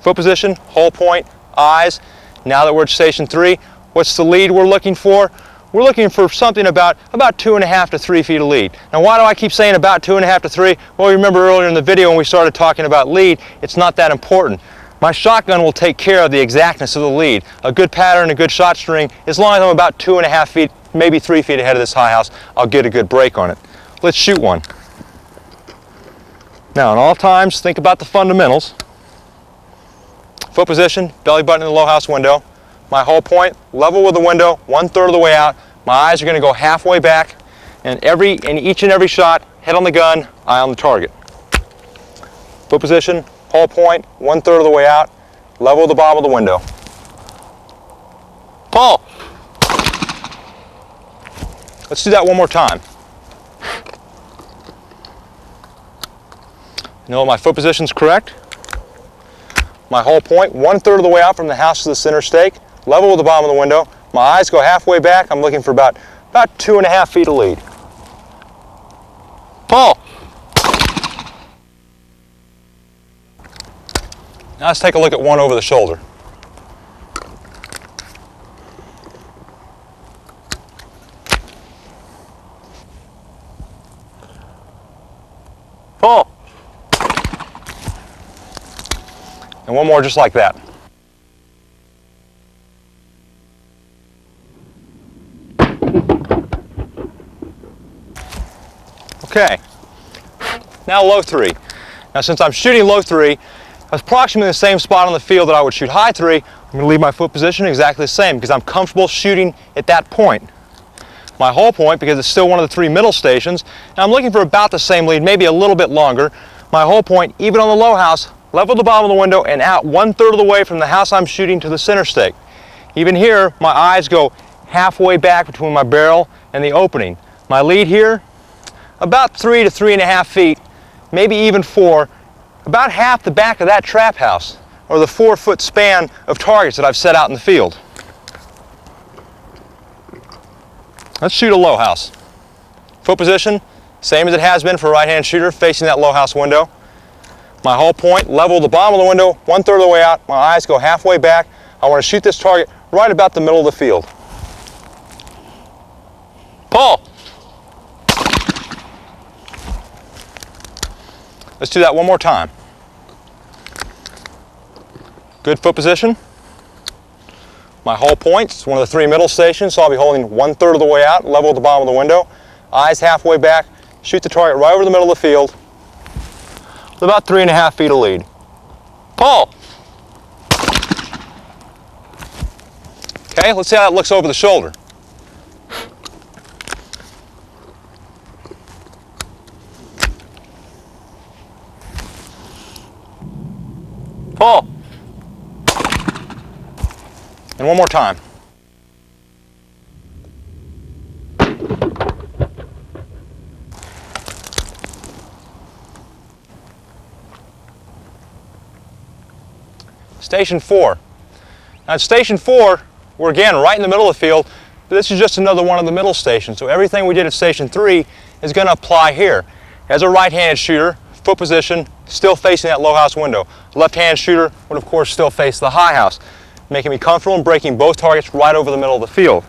Foot position, hold point, eyes. Now that we're at station 3, what's the lead we're looking for? We're looking for something about 2.5 to 3 feet of lead. Now why do I keep saying about 2.5 to 3? Well, remember earlier in the video when we started talking about lead, it's not that important. My shotgun will take care of the exactness of the lead. A good pattern, a good shot string, as long as I'm about 2.5 feet, maybe 3 feet ahead of this high house, I'll get a good break on it. Let's shoot one. Now, at all times, think about the fundamentals. Foot position, belly button in the low house window. My whole point, level with the window, 1/3 of the way out. My eyes are going to go halfway back, and in each and every shot, head on the gun, eye on the target. Foot position, whole point, 1/3 of the way out, level with the bottom of the window. Paul! Let's do that one more time. You know my foot position's correct. My whole point, 1/3 of the way out from the house to the center stake, level with the bottom of the window. My eyes go halfway back. I'm looking for about 2.5 feet of lead. Paul! Now let's take a look at one over the shoulder. Paul! And one more just like that. Okay, now low 3. Now since I'm shooting low 3, approximately the same spot on the field that I would shoot high 3, I'm going to leave my foot position exactly the same because I'm comfortable shooting at that point. My whole point, because it's still one of the 3 middle stations, and I'm looking for about the same lead, maybe a little bit longer. My whole point, even on the low house, level the bottom of the window and out 1/3 of the way from the house I'm shooting to the center stake. Even here, my eyes go halfway back between my barrel and the opening. My lead here, about 3 to 3.5 feet, maybe even 4, about half the back of that trap house, or the 4-foot span of targets that I've set out in the field. Let's shoot a low house. Foot position, same as it has been for a right-hand shooter, facing that low house window. My whole point, level the bottom of the window, 1/3 of the way out, my eyes go halfway back. I want to shoot this target right about the middle of the field. Paul! Let's do that one more time. Good foot position. My whole point, it's one of the 3 middle stations, so I'll be holding 1/3 of the way out, level at the bottom of the window, eyes halfway back, shoot the target right over the middle of the field with about 3.5 feet of lead. Paul! Okay, let's see how that looks over the shoulder. Paul! And one more time. Station 4. Now at Station 4, we're again right in the middle of the field, but this is just another one of the middle stations. So everything we did at Station 3 is going to apply here. As a right-handed shooter, foot position, still facing that low house window. Left-handed shooter would of course still face the high house, making me comfortable in breaking both targets right over the middle of the field.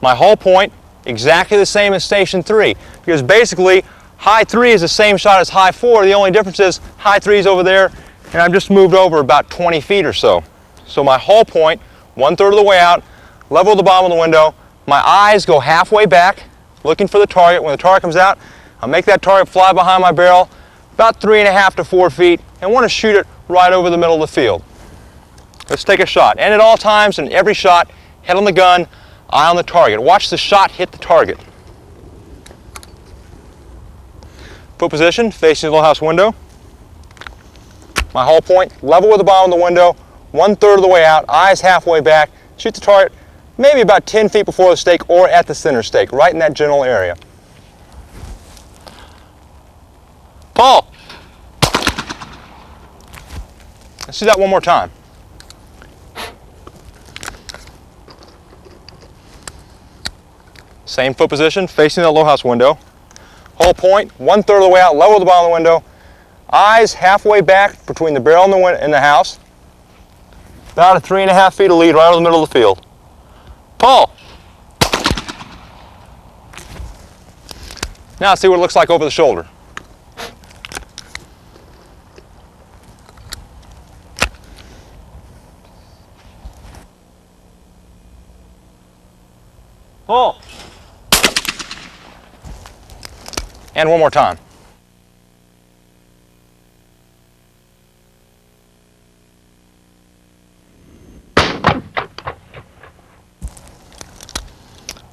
My whole point, exactly the same as Station 3, because basically high 3 is the same shot as high 4. The only difference is high 3 is over there, and I've just moved over about 20 feet or so. So my whole point, 1/3 of the way out, level the bottom of the window, my eyes go halfway back, looking for the target. When the target comes out, I'll make that target fly behind my barrel, about 3.5 to 4 feet, and want to shoot it right over the middle of the field. Let's take a shot. And at all times, in every shot, head on the gun, eye on the target. Watch the shot hit the target. Foot position, facing the little house window. My whole point, level with the bottom of the window, 1/3 of the way out, eyes halfway back, shoot the target maybe about 10 feet before the stake or at the center stake, right in that general area. Paul! Let's do that one more time. Same foot position, facing the low house window. Whole point, 1/3 of the way out, level the bottom of the window. Eyes halfway back between the barrel and the house. About a 3.5 feet of lead right over the middle of the field. Pull! Now see what it looks like over the shoulder. Pull! And one more time.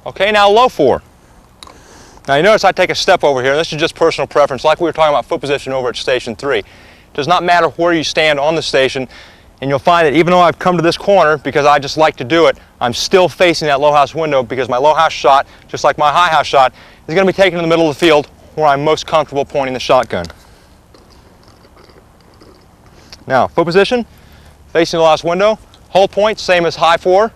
Okay, now low 4. Now you notice I take a step over here. This is just personal preference, like we were talking about foot position over at station 3. It does not matter where you stand on the station, and you'll find that even though I've come to this corner because I just like to do it, I'm still facing that low house window because my low house shot, just like my high house shot, is going to be taken in the middle of the field where I'm most comfortable pointing the shotgun. Now, foot position, facing the low house window, hold point, same as high 4.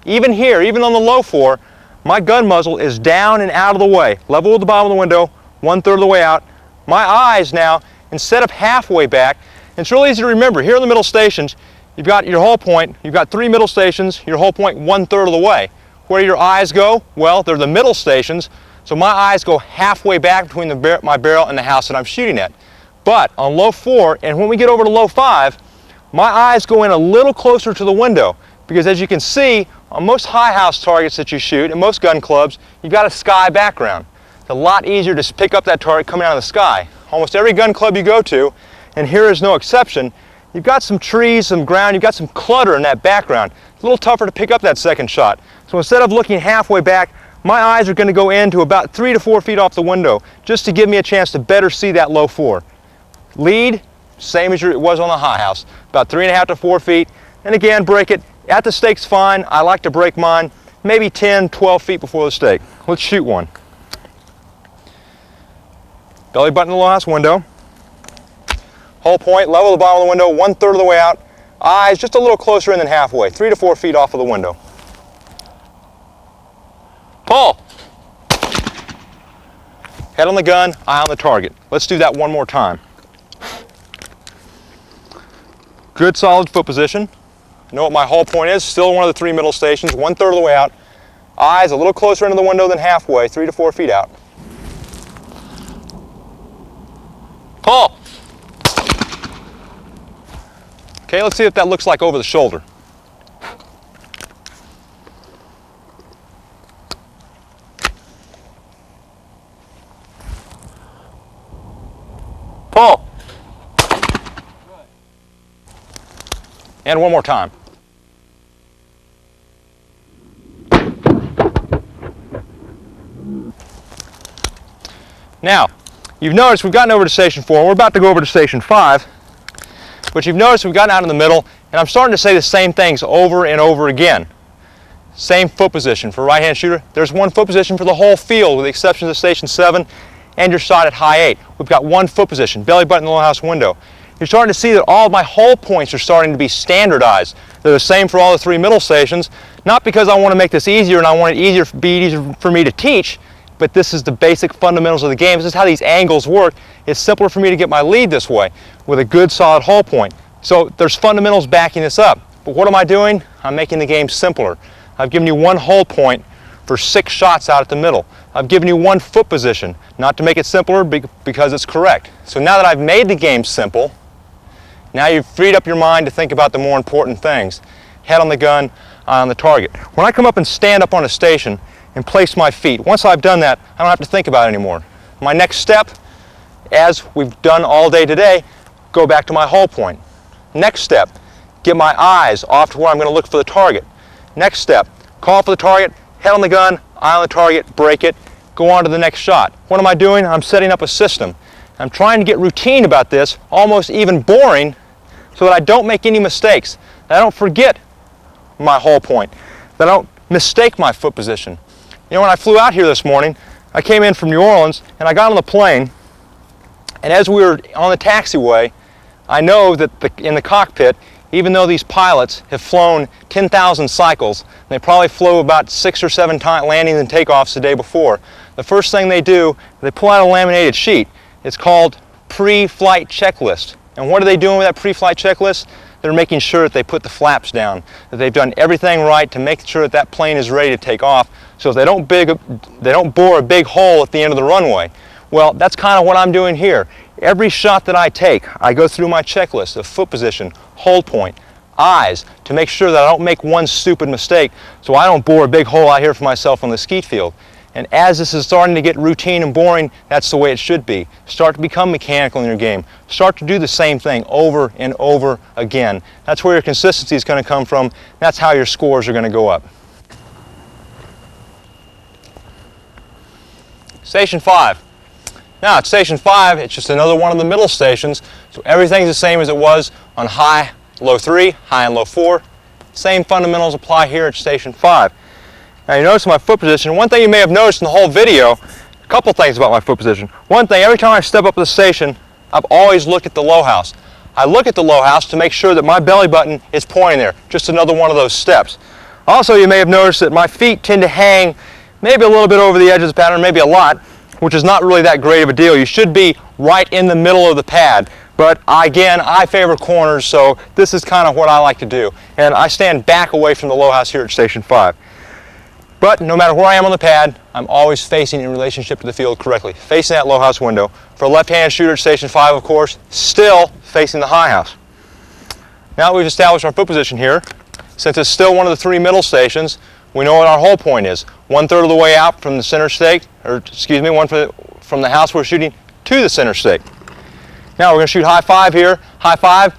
Even here, even on the low 4, my gun muzzle is down and out of the way, level with the bottom of the window, 1/3 of the way out. My eyes now, instead of halfway back, and it's really easy to remember, here in the middle stations, you've got your hold point, you've got 3 middle stations, your hold point 1/3 of the way. Where do your eyes go? Well, they're the middle stations, so my eyes go halfway back between my barrel and the house that I'm shooting at. But on low 4, and when we get over to low 5, my eyes go in a little closer to the window, because as you can see, on most high house targets that you shoot, in most gun clubs, you've got a sky background. It's a lot easier to pick up that target coming out of the sky. Almost every gun club you go to, and here is no exception, you've got some trees, some ground, you've got some clutter in that background. It's a little tougher to pick up that second shot. So instead of looking halfway back, my eyes are going to go into about 3 to 4 feet off the window, just to give me a chance to better see that low 4. Lead, same as it was on the high house, about 3.5 to 4 feet, and again, break it. At the stake's fine. I like to break mine maybe 10, 12 feet before the stake. Let's shoot one. Belly button in the low house window. Hold point, level the bottom of the window, 1/3 of the way out. Eyes just a little closer in than halfway, 3 to 4 feet off of the window. Pull! Head on the gun, eye on the target. Let's do that one more time. Good solid foot position. I know what my hold point is, still one of the 3 middle stations, 1/3 of the way out. Eyes a little closer into the window than halfway, 3 to 4 feet out. Pull! Okay, let's see what that looks like over the shoulder. Pull! And one more time. Now, you've noticed we've gotten over to station 4, and we're about to go over to station 5, but you've noticed we've gotten out in the middle, and I'm starting to say the same things over and over again. Same foot position for a right-hand shooter. There's one foot position for the whole field, with the exception of station 7 and your shot at high 8. We've got one foot position, belly button in the low house window. You're starting to see that all of my hold points are starting to be standardized. They're the same for all the 3 middle stations, not because I want to make this easier and I want it be easier for me to teach, but this is the basic fundamentals of the game. This is how these angles work. It's simpler for me to get my lead this way with a good solid hold point. So there's fundamentals backing this up. But what am I doing? I'm making the game simpler. I've given you one hold point for 6 shots out at the middle. I've given you one foot position, not to make it simpler because it's correct. So now that I've made the game simple, now you've freed up your mind to think about the more important things. Head on the gun, eye on the target. When I come up and stand up on a station and place my feet, once I've done that, I don't have to think about it anymore. My next step, as we've done all day today, go back to my hold point. Next step, get my eyes off to where I'm going to look for the target. Next step, call for the target, head on the gun, eye on the target, break it, go on to the next shot. What am I doing? I'm setting up a system. I'm trying to get routine about this, almost even boring, so that I don't make any mistakes, that I don't forget my hold point, that I don't mistake my foot position. You know, when I flew out here this morning, I came in from New Orleans and I got on the plane, and as we were on the taxiway, I know that in the cockpit, even though these pilots have flown 10,000 cycles, they probably flew about 6 or 7 landings and takeoffs the day before, the first thing they do, they pull out a laminated sheet. It's called pre-flight checklist. And what are they doing with that pre-flight checklist? they're making sure that they put the flaps down, that they've done everything right to make sure that that plane is ready to take off, so if they don't bore a big hole at the end of the runway. Well, that's kind of what I'm doing here. Every shot that I take, I go through my checklist of foot position, hold point, eyes, to make sure that I don't make one stupid mistake so I don't bore a big hole out here for myself on the skeet field. And as this is starting to get routine and boring, that's the way it should be. Start to become mechanical in your game. Start to do the same thing over and over again. That's where your consistency is going to come from. That's how your scores are going to go up. Station 5. Now at Station 5, it's just another one of the middle stations, so everything's the same as it was on high, low 3, high and low 4. Same fundamentals apply here at Station 5. Now you notice my foot position. One thing you may have noticed in the whole video, a couple things about my foot position. One thing, every time I step up to the station, I've always looked at the low house. I look at the low house to make sure that my belly button is pointing there. Just another one of those steps. Also, you may have noticed that my feet tend to hang maybe a little bit over the edge of the pattern, maybe a lot, which is not really that great of a deal. You should be right in the middle of the pad. But again, I favor corners, so this is kind of what I like to do. And I stand back away from the low house here at Station 5. But no matter where I am on the pad, I'm always facing in relationship to the field correctly, facing that low house window. For a left-handed shooter at Station 5, of course, still facing the high house. Now that we've established our foot position here, since it's still one of the 3 middle stations, we know what our hold point is. 1/3 of the way out from the center stake, or excuse me, from the house we're shooting to the center stake. Now we're going to shoot high 5 here. High 5,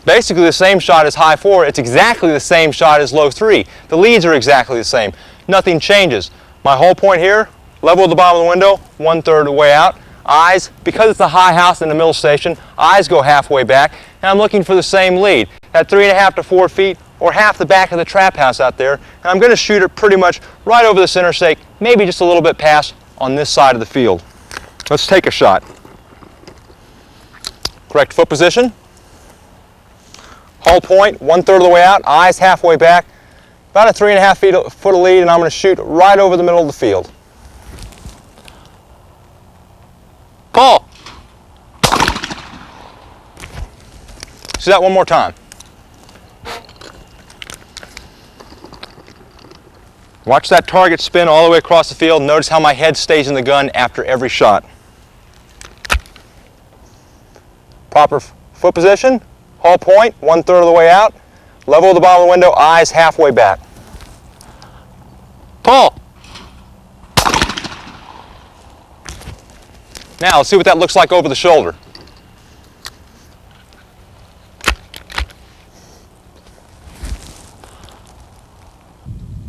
basically the same shot as high 4. It's exactly the same shot as low 3. The leads are exactly the same. Nothing changes. My hold point here, level at the bottom of the window, 1/3 of the way out. Eyes, because it's a high house in the middle station, eyes go halfway back, and I'm looking for the same lead, at 3.5 to 4 feet, or half the back of the trap house out there, and I'm going to shoot it pretty much right over the center stake, maybe just a little bit past on this side of the field. Let's take a shot. Correct foot position. Hold point, 1/3 of the way out, eyes halfway back, about a 3.5 foot of lead, and I'm going to shoot right over the middle of the field. Pull. See that one more time. Watch that target spin all the way across the field. Notice how my head stays in the gun after every shot. Proper foot position, hold point, 1/3 of the way out, level of the bottom of the window, eyes halfway back. Pull. Now let's see what that looks like over the shoulder.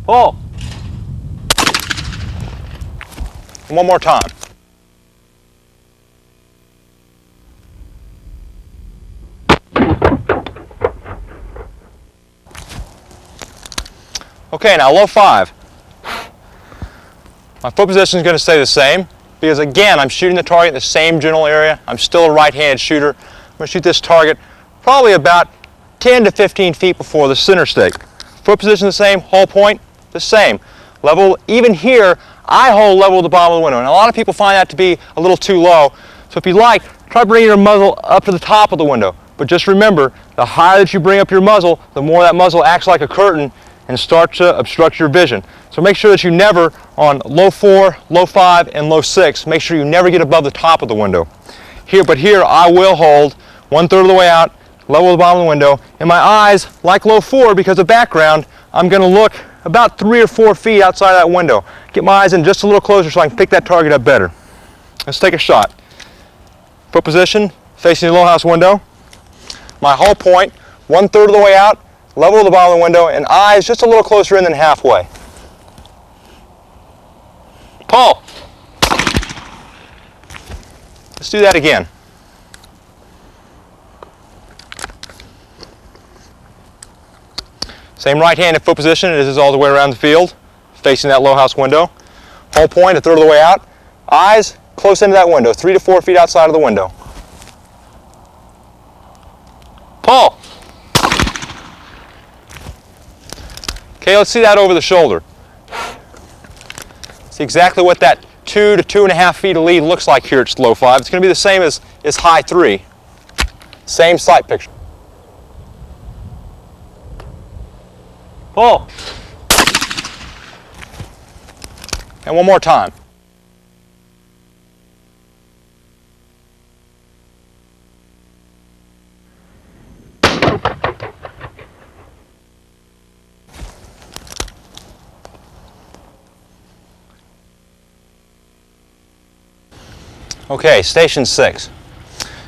Pull. And one more time. Okay, now low 5. My foot position is going to stay the same because again, I'm shooting the target in the same general area. I'm still a right-handed shooter. I'm going to shoot this target probably about 10 to 15 feet before the center stake. Foot position the same, hold point the same. Level, even here, I hold level at the bottom of the window, and a lot of people find that to be a little too low. So if you like, try bringing your muzzle up to the top of the window. But just remember, the higher that you bring up your muzzle, the more that muzzle acts like a curtain and starts to obstruct your vision. So make sure that you never, on low 4, low 5, and low 6, make sure you never get above the top of the window. But here I will hold 1/3 of the way out, level at the bottom of the window, and my eyes, like low 4, because of background, I'm going to look about 3 or 4 feet outside of that window. Get my eyes in just a little closer so I can pick that target up better. Let's take a shot. Foot position, facing the low house window. My hold point, 1/3 of the way out, level of the bottom of the window, and eyes just a little closer in than halfway. Pull. Let's do that again. Same right-handed foot position as is all the way around the field, facing that low house window. Hold point, 1/3 of the way out. Eyes close into that window, 3 to 4 feet outside of the window. Pull. Okay, let's see that over the shoulder. See exactly what that 2 to 2.5 feet of lead looks like here at low 5. It's going to be the same as high 3. Same sight picture. Pull. And one more time. Okay, station 6.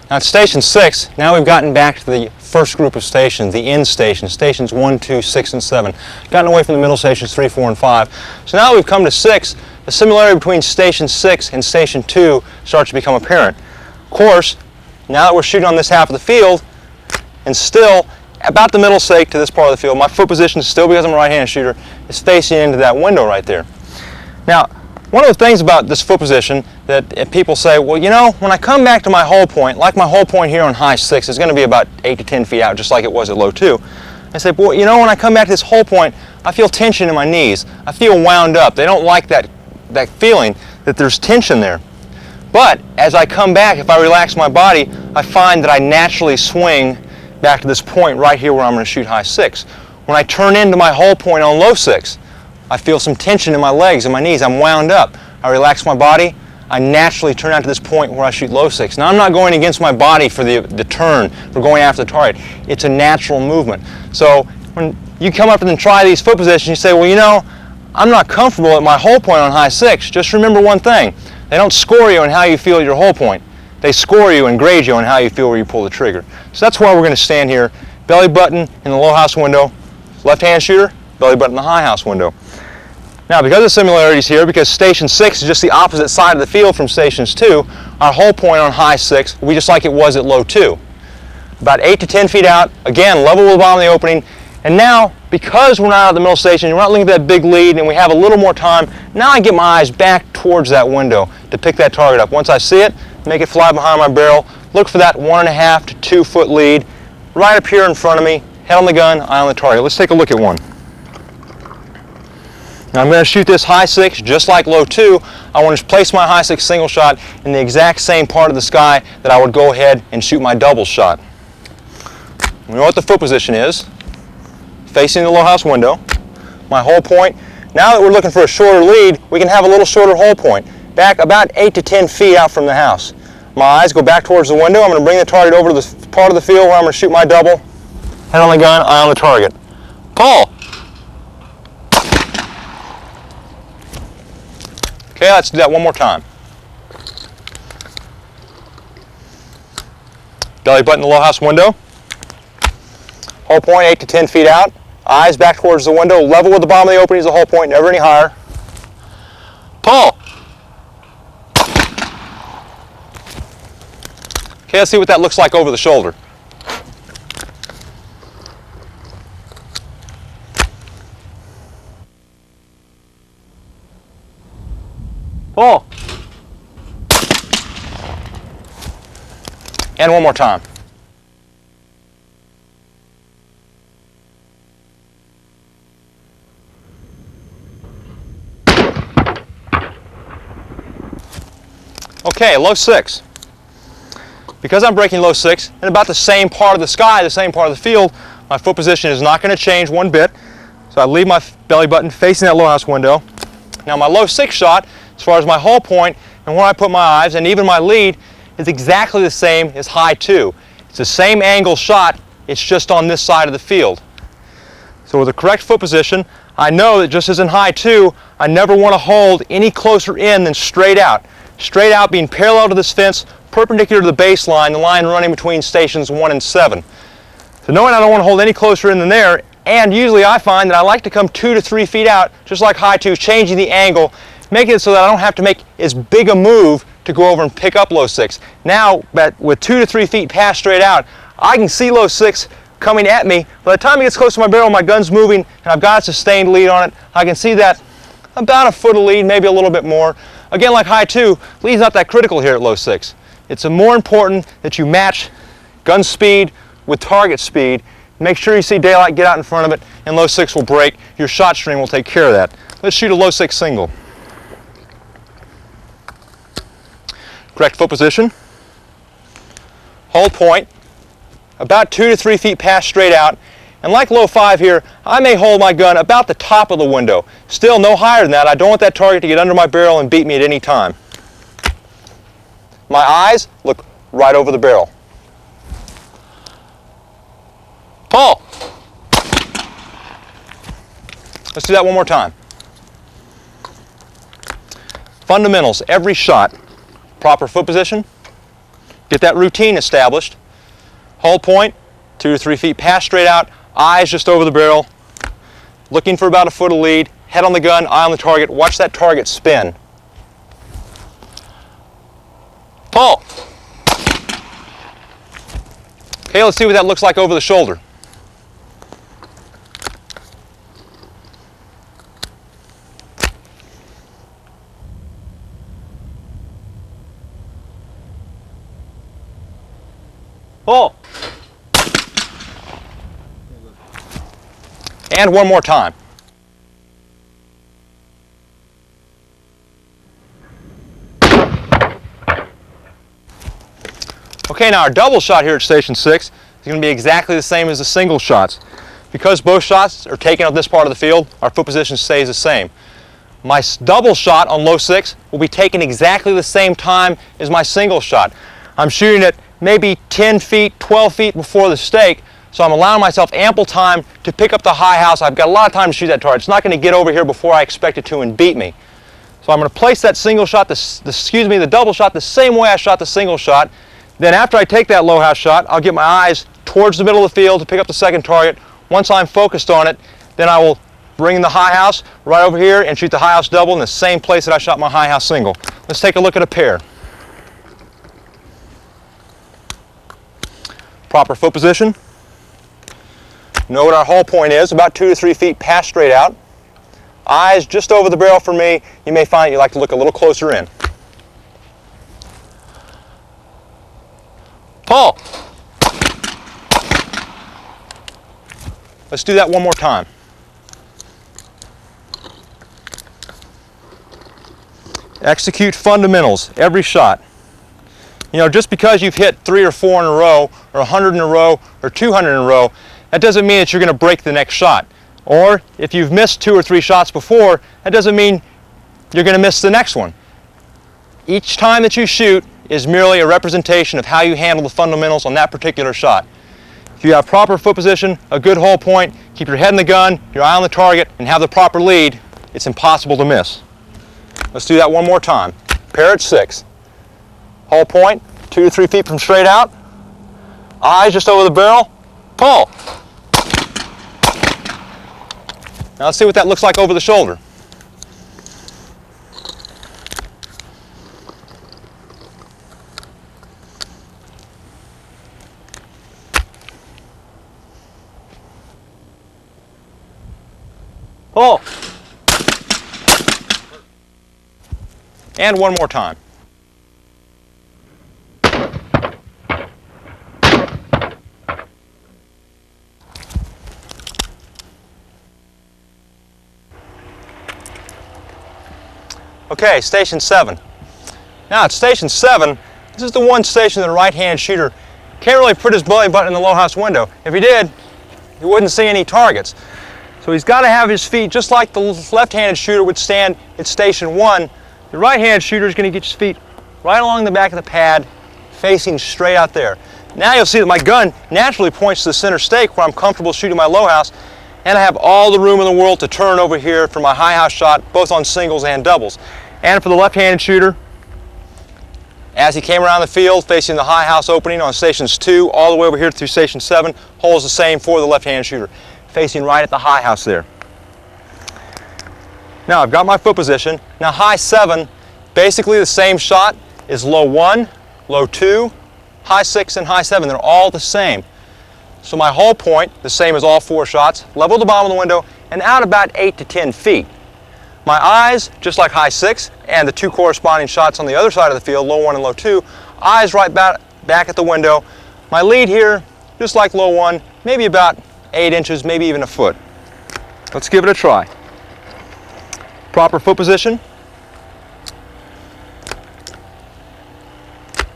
Now at station 6, now we've gotten back to the first group of stations, the end stations, stations 1, 2, 6, and 7. Gotten away from the middle stations 3, 4, and 5. So now we've come to 6, the similarity between station 6 and station 2 starts to become apparent. Of course, now that we're shooting on this half of the field, and still about the middle stake to this part of the field, my foot position, still because I'm a right-handed shooter, is facing into that window right there. Now, one of the things about this foot position that people say, well, you know, when I come back to my hold point, like my hold point here on high 6 is going to be about 8 to 10 feet out, just like it was at low 2. I say, well, you know, when I come back to this hold point, I feel tension in my knees. I feel wound up. They don't like that feeling that there's tension there. But as I come back, if I relax my body, I find that I naturally swing back to this point right here where I'm going to shoot high 6. When I turn into my hold point on low 6, I feel some tension in my legs and my knees. I'm wound up. I relax my body. I naturally turn out to this point where I shoot low 6. Now I'm not going against my body for the turn, for going after the target. It's a natural movement. So when you come up and try these foot positions, you say, well, you know, I'm not comfortable at my hold point on high 6. Just remember one thing. They don't score you on how you feel at your hold point. They score you and grade you on how you feel where you pull the trigger. So that's why we're going to stand here, belly button in the low house window, left-hand shooter, belly button in the high house window. Now, because of similarities here, because station 6 is just the opposite side of the field from stations 2, our hold point on high 6 will be just like it was at low 2. About 8 to 10 feet out, again, level with the bottom of the opening. And now, because we're not at the middle station, we're not looking at that big lead, and we have a little more time, now I get my eyes back towards that window to pick that target up. Once I see it, make it fly behind my barrel, look for that 1.5 to 2 foot lead, right up here in front of me, head on the gun, eye on the target. Let's take a look at one. Now I'm going to shoot this high 6 just like low 2. I want to place my high 6 single shot in the exact same part of the sky that I would go ahead and shoot my double shot. We know what the foot position is. Facing the low house window. My hold point. Now that we're looking for a shorter lead, we can have a little shorter hold point. Back about 8 to 10 feet out from the house. My eyes go back towards the window. I'm going to bring the target over to the part of the field where I'm going to shoot my double. Head on the gun, eye on the target. Pull! Okay, let's do that one more time. Belly button the low house window. Hold point 8 to 10 feet out. Eyes back towards the window, level with the bottom of the opening is the hold point, never any higher. Pull! Okay, let's see what that looks like over the shoulder. Pull. And one more time. Okay, low 6. Because I'm breaking low 6 in about the same part of the sky, the same part of the field, my foot position is not going to change one bit. So I leave my belly button facing that low house window. Now my low 6 shot, as far as my hold point and where I put my eyes and even my lead, is exactly the same as high 2. It's the same angle shot, it's just on this side of the field. So with the correct foot position, I know that just as in high 2, I never want to hold any closer in than straight out. Straight out being parallel to this fence, perpendicular to the baseline, the line running between stations 1 and 7. So knowing I don't want to hold any closer in than there, and usually I find that I like to come 2 to 3 feet out, just like high 2, changing the angle, making it so that I don't have to make as big a move to go over and pick up low 6. Now, with 2 to 3 feet past straight out, I can see low 6 coming at me. By the time it gets close to my barrel, my gun's moving, and I've got a sustained lead on it. I can see that about a foot of lead, maybe a little bit more. Again, like high 2, lead's not that critical here at low 6. It's more important that you match gun speed with target speed. Make sure you see daylight, get out in front of it, and low 6 will break. Your shot string will take care of that. Let's shoot a low 6 single. Correct foot position. Hold point. About 2 to 3 feet past straight out. And like low 5 here, I may hold my gun about the top of the window. Still no higher than that. I don't want that target to get under my barrel and beat me at any time. My eyes look right over the barrel. Pull! Let's do that one more time. Fundamentals, every shot. Proper foot position. Get that routine established. Hold point, 2 to 3 feet, pass straight out, eyes just over the barrel, looking for about a foot of lead, head on the gun, eye on the target, watch that target spin. Pull. Okay, let's see what that looks like over the shoulder. Pull. And one more time. Okay, now our double shot here at Station 6 is going to be exactly the same as the single shots. Because both shots are taken at this part of the field, our foot position stays the same. My double shot on low 6 will be taken exactly the same time as my single shot. I'm shooting it maybe 10 feet, 12 feet before the stake, so I'm allowing myself ample time to pick up the high house. I've got a lot of time to shoot that target. It's not going to get over here before I expect it to and beat me. So I'm going to place that single shot, the double shot the same way I shot the single shot. Then after I take that low house shot, I'll get my eyes towards the middle of the field to pick up the second target. Once I'm focused on it, then I will bring the high house right over here and shoot the high house double in the same place that I shot my high house single. Let's take a look at a pair. Proper foot position. Know what our hold point is, about 2 to 3 feet, pass straight out. Eyes just over the barrel for me. You may find you like to look a little closer in. Pull. Let's do that one more time. Execute fundamentals every shot. You know, just because you've hit 3 or 4 in a row, or 100 in a row, or 200 in a row, that doesn't mean that you're going to break the next shot. Or if you've missed 2 or 3 shots before, that doesn't mean you're going to miss the next one. Each time that you shoot is merely a representation of how you handle the fundamentals on that particular shot. If you have proper foot position, a good hold point, keep your head in the gun, your eye on the target, and have the proper lead, it's impossible to miss. Let's do that one more time. Pair at 6. Hold point, 2 to 3 feet from straight out. Eyes just over the barrel. Pull. Now let's see what that looks like over the shoulder. Pull. And one more time. Okay, Station 7. Now at Station 7, this is the one station that a right-handed shooter can't really put his belly button in the low house window. If he did, he wouldn't see any targets. So he's got to have his feet, just like the left-handed shooter would stand at Station 1, the right-handed shooter is going to get his feet right along the back of the pad, facing straight out there. Now you'll see that my gun naturally points to the center stake where I'm comfortable shooting my low house, and I have all the room in the world to turn over here for my high house shot, both on singles and doubles. And for the left-handed shooter, as he came around the field facing the high house opening on Stations 2 all the way over here through Station 7, holds the same for the left-handed shooter, facing right at the high house there. Now I've got my foot position. Now high 7, basically the same shot is low 1, low 2, high 6, and high 7. They're all the same. So my hold point, the same as all 4 shots, level at the bottom of the window and out about 8 to 10 feet. My eyes, just like high 6 and the 2 corresponding shots on the other side of the field, low 1 and low 2, eyes right back at the window. My lead here, just like low 1, maybe about 8 inches, maybe even a foot. Let's give it a try. Proper foot position.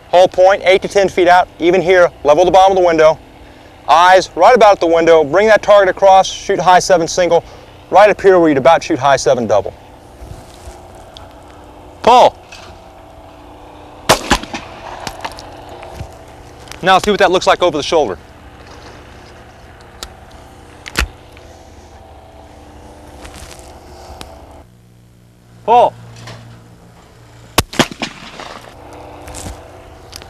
Hold point, 8 to 10 feet out, even here, level the bottom of the window. eyes right about at the window, bring that target across, shoot high 7 single, right up here where you'd about shoot high 7 double. Pull. Now see what that looks like over the shoulder. Pull.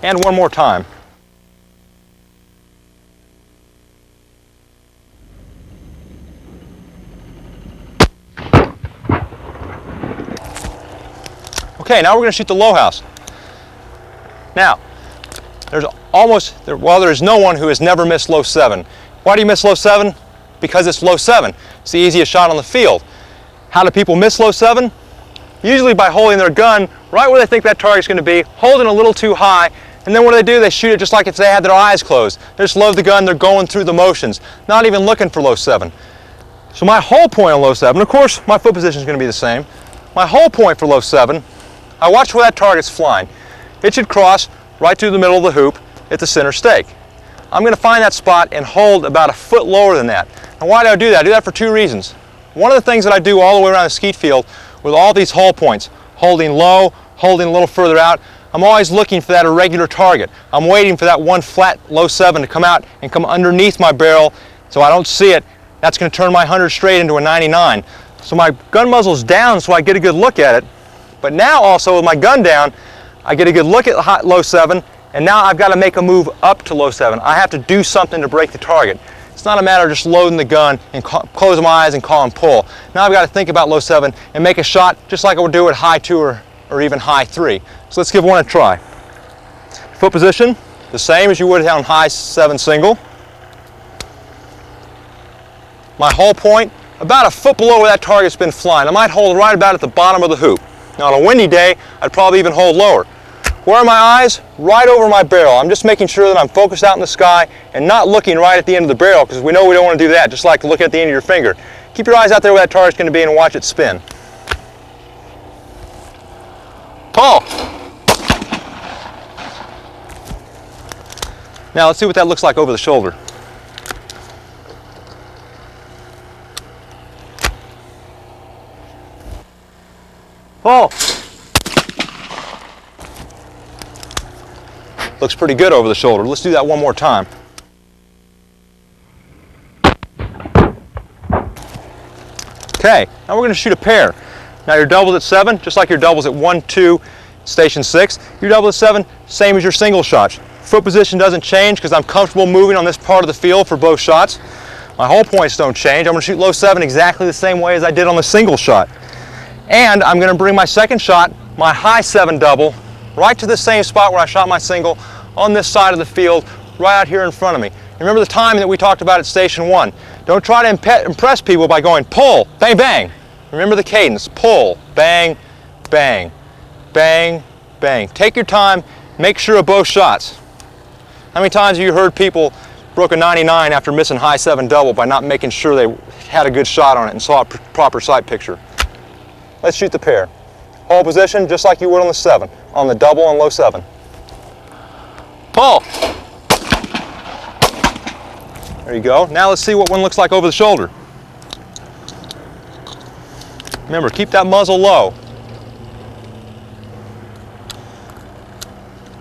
And one more time. Okay, now we're going to shoot the low house. Now, there's no one who has never missed low 7. Why do you miss low 7? Because it's low 7. It's the easiest shot on the field. How do people miss low 7? Usually by holding their gun right where they think that target's going to be, holding a little too high, and then what do? They shoot it just like if they had their eyes closed. They just load the gun, they're going through the motions, not even looking for low 7. So my whole point on low 7, of course my foot position is going to be the same, my whole point for low 7, I watch where that target's flying. It should cross right through the middle of the hoop at the center stake. I'm going to find that spot and hold about a foot lower than that. And why do I do that? I do that for 2 reasons. One of the things that I do all the way around the skeet field with all these hole points, holding low, holding a little further out, I'm always looking for that irregular target. I'm waiting for that one flat low 7 to come out and come underneath my barrel so I don't see it. That's going to turn my 100 straight into a 99. So my gun muzzle's down so I get a good look at it. But now also with my gun down, I get a good look at low 7, and now I've got to make a move up to low 7. I have to do something to break the target. It's not a matter of just loading the gun and closing my eyes and call and pull. Now I've got to think about low 7 and make a shot just like I would do at high 2 or even high 3. So let's give one a try. Foot position, the same as you would on high 7 single. My whole point, about a foot below where that target's been flying. I might hold right about at the bottom of the hoop. Now on a windy day, I'd probably even hold lower. Where are my eyes? Right over my barrel. I'm just making sure that I'm focused out in the sky and not looking right at the end of the barrel, because we know we don't want to do that, just like looking at the end of your finger. Keep your eyes out there where that target's going to be and watch it spin. Pull. Now let's see what that looks like over the shoulder. Pull. Looks pretty good over the shoulder. Let's do that one more time. Okay, now we're going to shoot a pair. Now your doubles at 7, just like your doubles at 1, 2, station 6. Your double at 7, same as your single shots. Foot position doesn't change because I'm comfortable moving on this part of the field for both shots. My whole points don't change. I'm going to shoot low 7 exactly the same way as I did on the single shot. And I'm going to bring my second shot, my high 7 double, right to the same spot where I shot my single on this side of the field, right out here in front of me. Remember the timing that we talked about at station 1. Don't try to impress people by going pull, bang, bang. Remember the cadence, pull, bang, bang, bang, bang. Take your time, make sure of both shots. How many times have you heard people broke a 99 after missing high 7 double by not making sure they had a good shot on it and saw a proper sight picture? Let's shoot the pair. Hold position just like you would on the 7, on the double and low 7. Pull. There you go. Now let's see what one looks like over the shoulder. Remember, keep that muzzle low.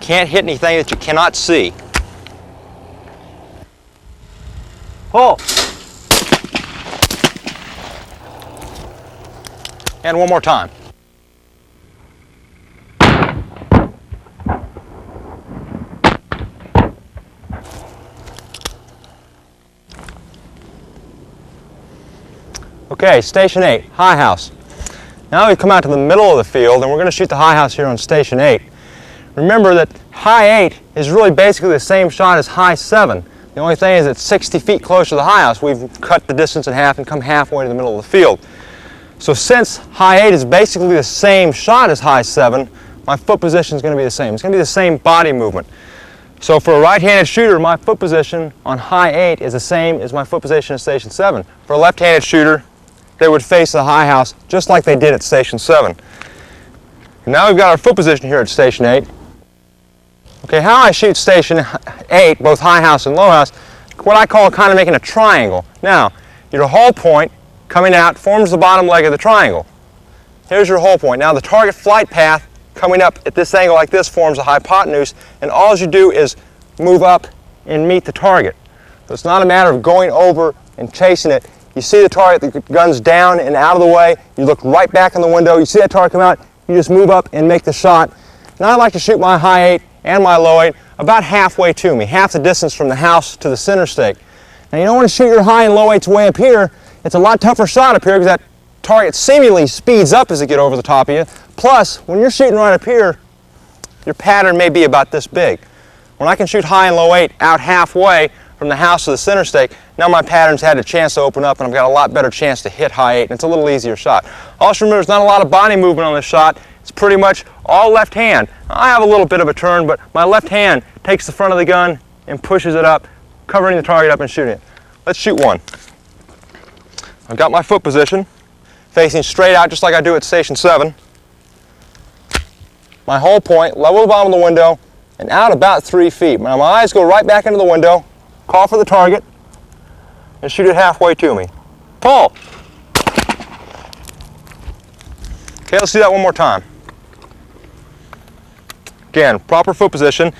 Can't hit anything that you cannot see. Pull. And one more time. Okay, station 8, high house. Now we come out to the middle of the field and we're going to shoot the high house here on station 8. Remember that high 8 is really basically the same shot as high 7. The only thing is it's 60 feet closer to the high house. We've cut the distance in half and come halfway to the middle of the field. So since high 8 is basically the same shot as high 7, my foot position is going to be the same. It's going to be the same body movement. So for a right-handed shooter, my foot position on high 8 is the same as my foot position at station 7. For a left-handed shooter, they would face the high house just like they did at station 7. And now we've got our foot position here at station 8. Okay, how I shoot station 8, both high house and low house, what I call kind of making a triangle. Now, your hull point coming out forms the bottom leg of the triangle. Here's your hull point. Now the target flight path coming up at this angle like this forms a hypotenuse, and all you do is move up and meet the target. So it's not a matter of going over and chasing it. You see the target, the gun's down and out of the way, you look right back in the window, you see that target come out, you just move up and make the shot. Now I like to shoot my high 8 and my low 8 about halfway to me, half the distance from the house to the center stake. Now you don't want to shoot your high and low 8s way up here. It's a lot tougher shot up here because that target seemingly speeds up as it gets over the top of you. Plus, when you're shooting right up here, your pattern may be about this big. When I can shoot high and low 8 out halfway from the house to the center stake, now my pattern's had a chance to open up and I've got a lot better chance to hit high 8, and it's a little easier shot. Also remember, there's not a lot of body movement on this shot. It's pretty much all left hand. I have a little bit of a turn, but my left hand takes the front of the gun and pushes it up, covering the target up and shooting it. Let's shoot one. I've got my foot position, facing straight out just like I do at Station 7. My hull point, level the bottom of the window, and out about 3 feet. Now my eyes go right back into the window, call for the target, and shoot it halfway to me. Pull! Okay, let's do that one more time. Again, proper foot position.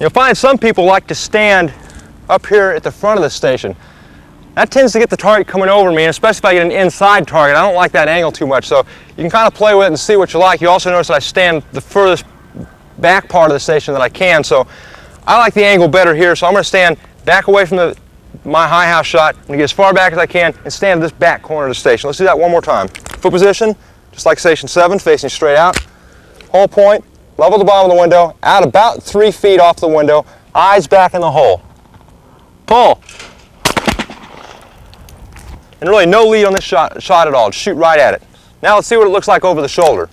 You'll find some people like to stand up here at the front of the station. That tends to get the target coming over me, and especially if I get an inside target, I don't like that angle too much, so you can kind of play with it and see what you like. You also notice that I stand the furthest back part of the station that I can, so I like the angle better here, so I'm going to stand back away from my high house shot, and get as far back as I can, and stand at this back corner of the station. Let's do that one more time. Foot position, just like Station 7, facing straight out. Hull point, level the bottom of the window, out about 3 feet off the window, eyes back in the hole. Pull! And really no lead on this shot at all, just shoot right at it. Now let's see what it looks like over the shoulder.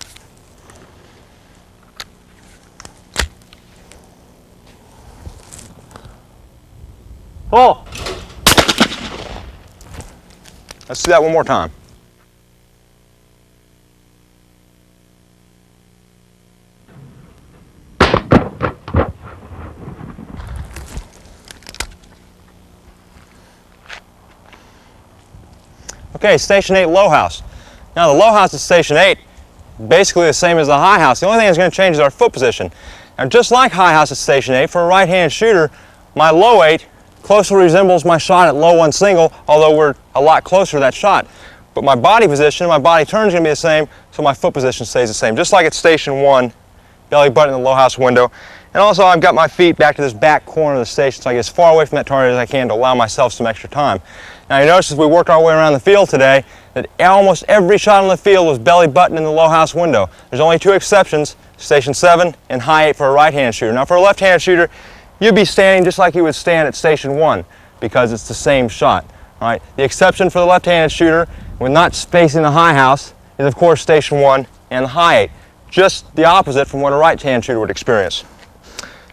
Pull! Let's do that one more time. Okay, Station 8 low house. Now the low house at Station 8, basically the same as the high house. The only thing that's going to change is our foot position. Now just like high house at Station 8, for a right-handed shooter, my low 8 closely resembles my shot at low 1 single, although we're a lot closer to that shot. But my body position, my body turn is going to be the same, so my foot position stays the same. Just like at Station 1, belly button in the low house window. And also I've got my feet back to this back corner of the station, so I get as far away from that target as I can to allow myself some extra time. Now you notice as we worked our way around the field today that almost every shot on the field was belly button in the low house window. There's only 2 exceptions, Station 7 and high 8 for a right-handed shooter. Now for a left-handed shooter, you'd be standing just like you would stand at Station 1 because it's the same shot. All right? The exception for the left-handed shooter when not facing the high house is of course Station 1 and the high 8. Just the opposite from what a right-handed shooter would experience.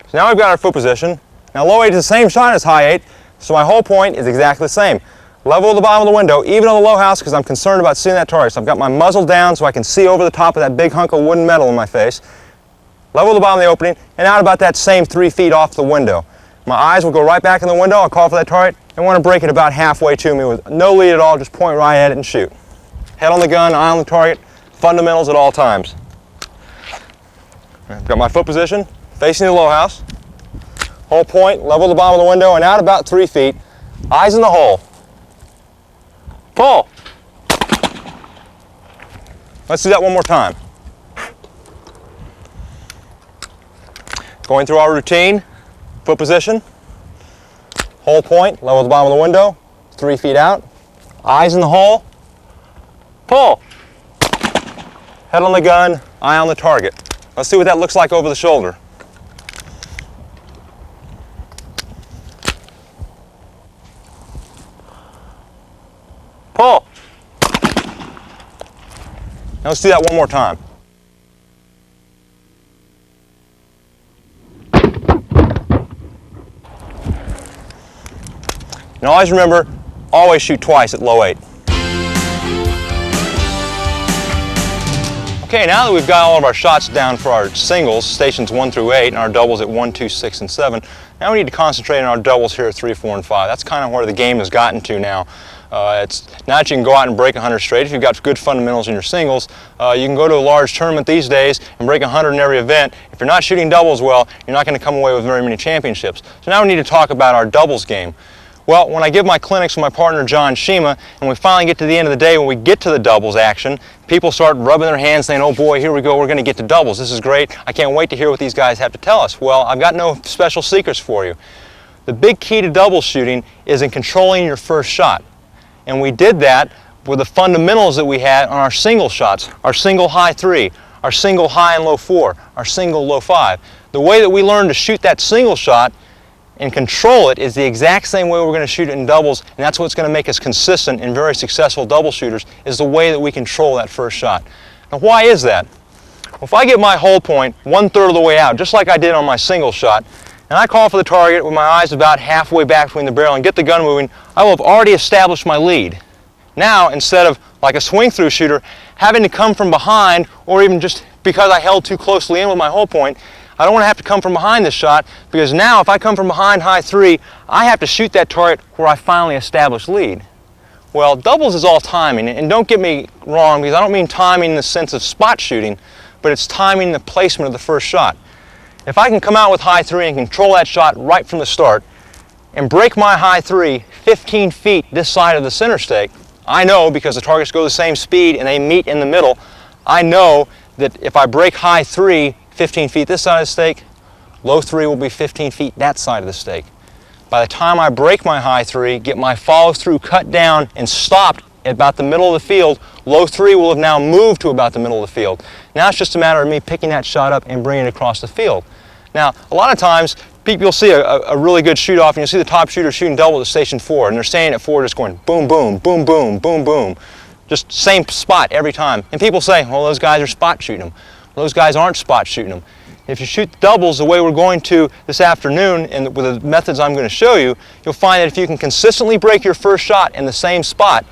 So now we've got our foot position. Now low 8 is the same shot as high 8, so my whole point is exactly the same. Level the bottom of the window, even on the low house, because I'm concerned about seeing that target. So I've got my muzzle down so I can see over the top of that big hunk of wooden metal in my face. Level the bottom of the opening, and out about that same 3 feet off the window. My eyes will go right back in the window, I'll call for that target, and want to break it about halfway to me with no lead at all, just point right at it and shoot. Head on the gun, eye on the target, fundamentals at all times. I've got my foot position, facing the low house. Hole point, level the bottom of the window, and out about 3 feet. Eyes in the hole. Pull! Let's do that one more time. Going through our routine, foot position, hole point, level the bottom of the window, 3 feet out, eyes in the hole, pull! Head on the gun, eye on the target. Let's see what that looks like over the shoulder. Pull! Now let's do that one more time. And always remember, always shoot twice at low 8. Okay, now that we've got all of our shots down for our singles, stations 1 through 8, and our doubles at 1, 2, 6, and 7, now we need to concentrate on our doubles here at 3, 4, and 5. That's kind of where the game has gotten to now. Now that you can go out and break 100 straight, if you've got good fundamentals in your singles, you can go to a large tournament these days and break 100 in every event. If you're not shooting doubles well, you're not going to come away with very many championships. So now we need to talk about our doubles game. Well, when I give my clinics with my partner John Shima, and we finally get to the end of the day, when we get to the doubles action, people start rubbing their hands saying, oh boy, here we go, we're going to get to doubles. This is great. I can't wait to hear what these guys have to tell us. Well, I've got no special secrets for you. The big key to doubles shooting is in controlling your first shot. And we did that with the fundamentals that we had on our single shots, our single high 3, our single high and low 4, our single low 5. The way that we learned to shoot that single shot and control it is the exact same way we're going to shoot it in doubles, and that's what's going to make us consistent and very successful double shooters, is the way that we control that first shot. Now why is that? Well, if I get my hold point 1/3 of the way out, just like I did on my single shot, and I call for the target with my eyes about halfway back between the barrel and get the gun moving, I will have already established my lead. Now, instead of, like a swing-through shooter, having to come from behind, or even just because I held too closely in with my hold point, I don't want to have to come from behind this shot, because now if I come from behind high 3, I have to shoot that target where I finally establish lead. Well, doubles is all timing, and don't get me wrong, because I don't mean timing in the sense of spot shooting, but it's timing the placement of the first shot. If I can come out with high 3 and control that shot right from the start, and break my high 3 15 feet this side of the center stake, I know, because the targets go the same speed and they meet in the middle, I know that if I break high 3 15 feet this side of the stake, low 3 will be 15 feet that side of the stake. By the time I break my high 3, get my follow through cut down and stopped at about the middle of the field, low 3 will have now moved to about the middle of the field. Now it's just a matter of me picking that shot up and bringing it across the field. Now, a lot of times, you'll see a really good shoot-off, and you'll see the top shooter shooting double at station 4, and they're standing at 4 just going boom, boom, boom, boom, boom, boom. Just same spot every time. And people say, well, those guys are spot shooting them. Well, those guys aren't spot shooting them. If you shoot doubles the way we're going to this afternoon, and with the methods I'm going to show you, you'll find that if you can consistently break your first shot in the same spot,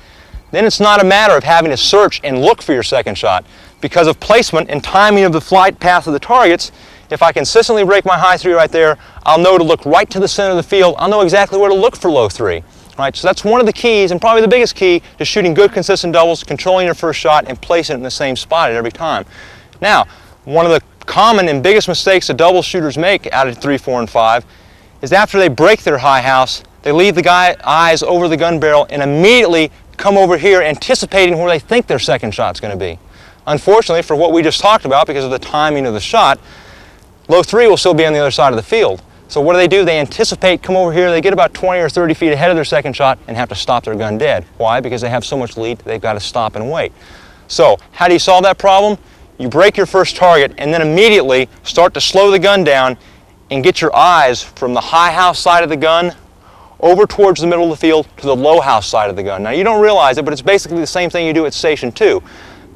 then it's not a matter of having to search and look for your second shot. Because of placement and timing of the flight path of the targets, if I consistently break my high 3 right there, I'll know to look right to the center of the field. I'll know exactly where to look for low 3. Right? So that's one of the keys, and probably the biggest key, to shooting good consistent doubles, controlling your first shot, and placing it in the same spot at every time. Now, one of the common and biggest mistakes that double shooters make out of 3, 4, and 5 is after they break their high house, they leave the eyes over the gun barrel and immediately come over here anticipating where they think their second shot's going to be. Unfortunately, for what we just talked about, because of the timing of the shot, low 3 will still be on the other side of the field. So what do? They anticipate, come over here, they get about 20 or 30 feet ahead of their second shot and have to stop their gun dead. Why? Because they have so much lead, they've got to stop and wait. So, how do you solve that problem? You break your first target and then immediately start to slow the gun down and get your eyes from the high house side of the gun over towards the middle of the field to the low house side of the gun. Now, you don't realize it, but it's basically the same thing you do at station 2.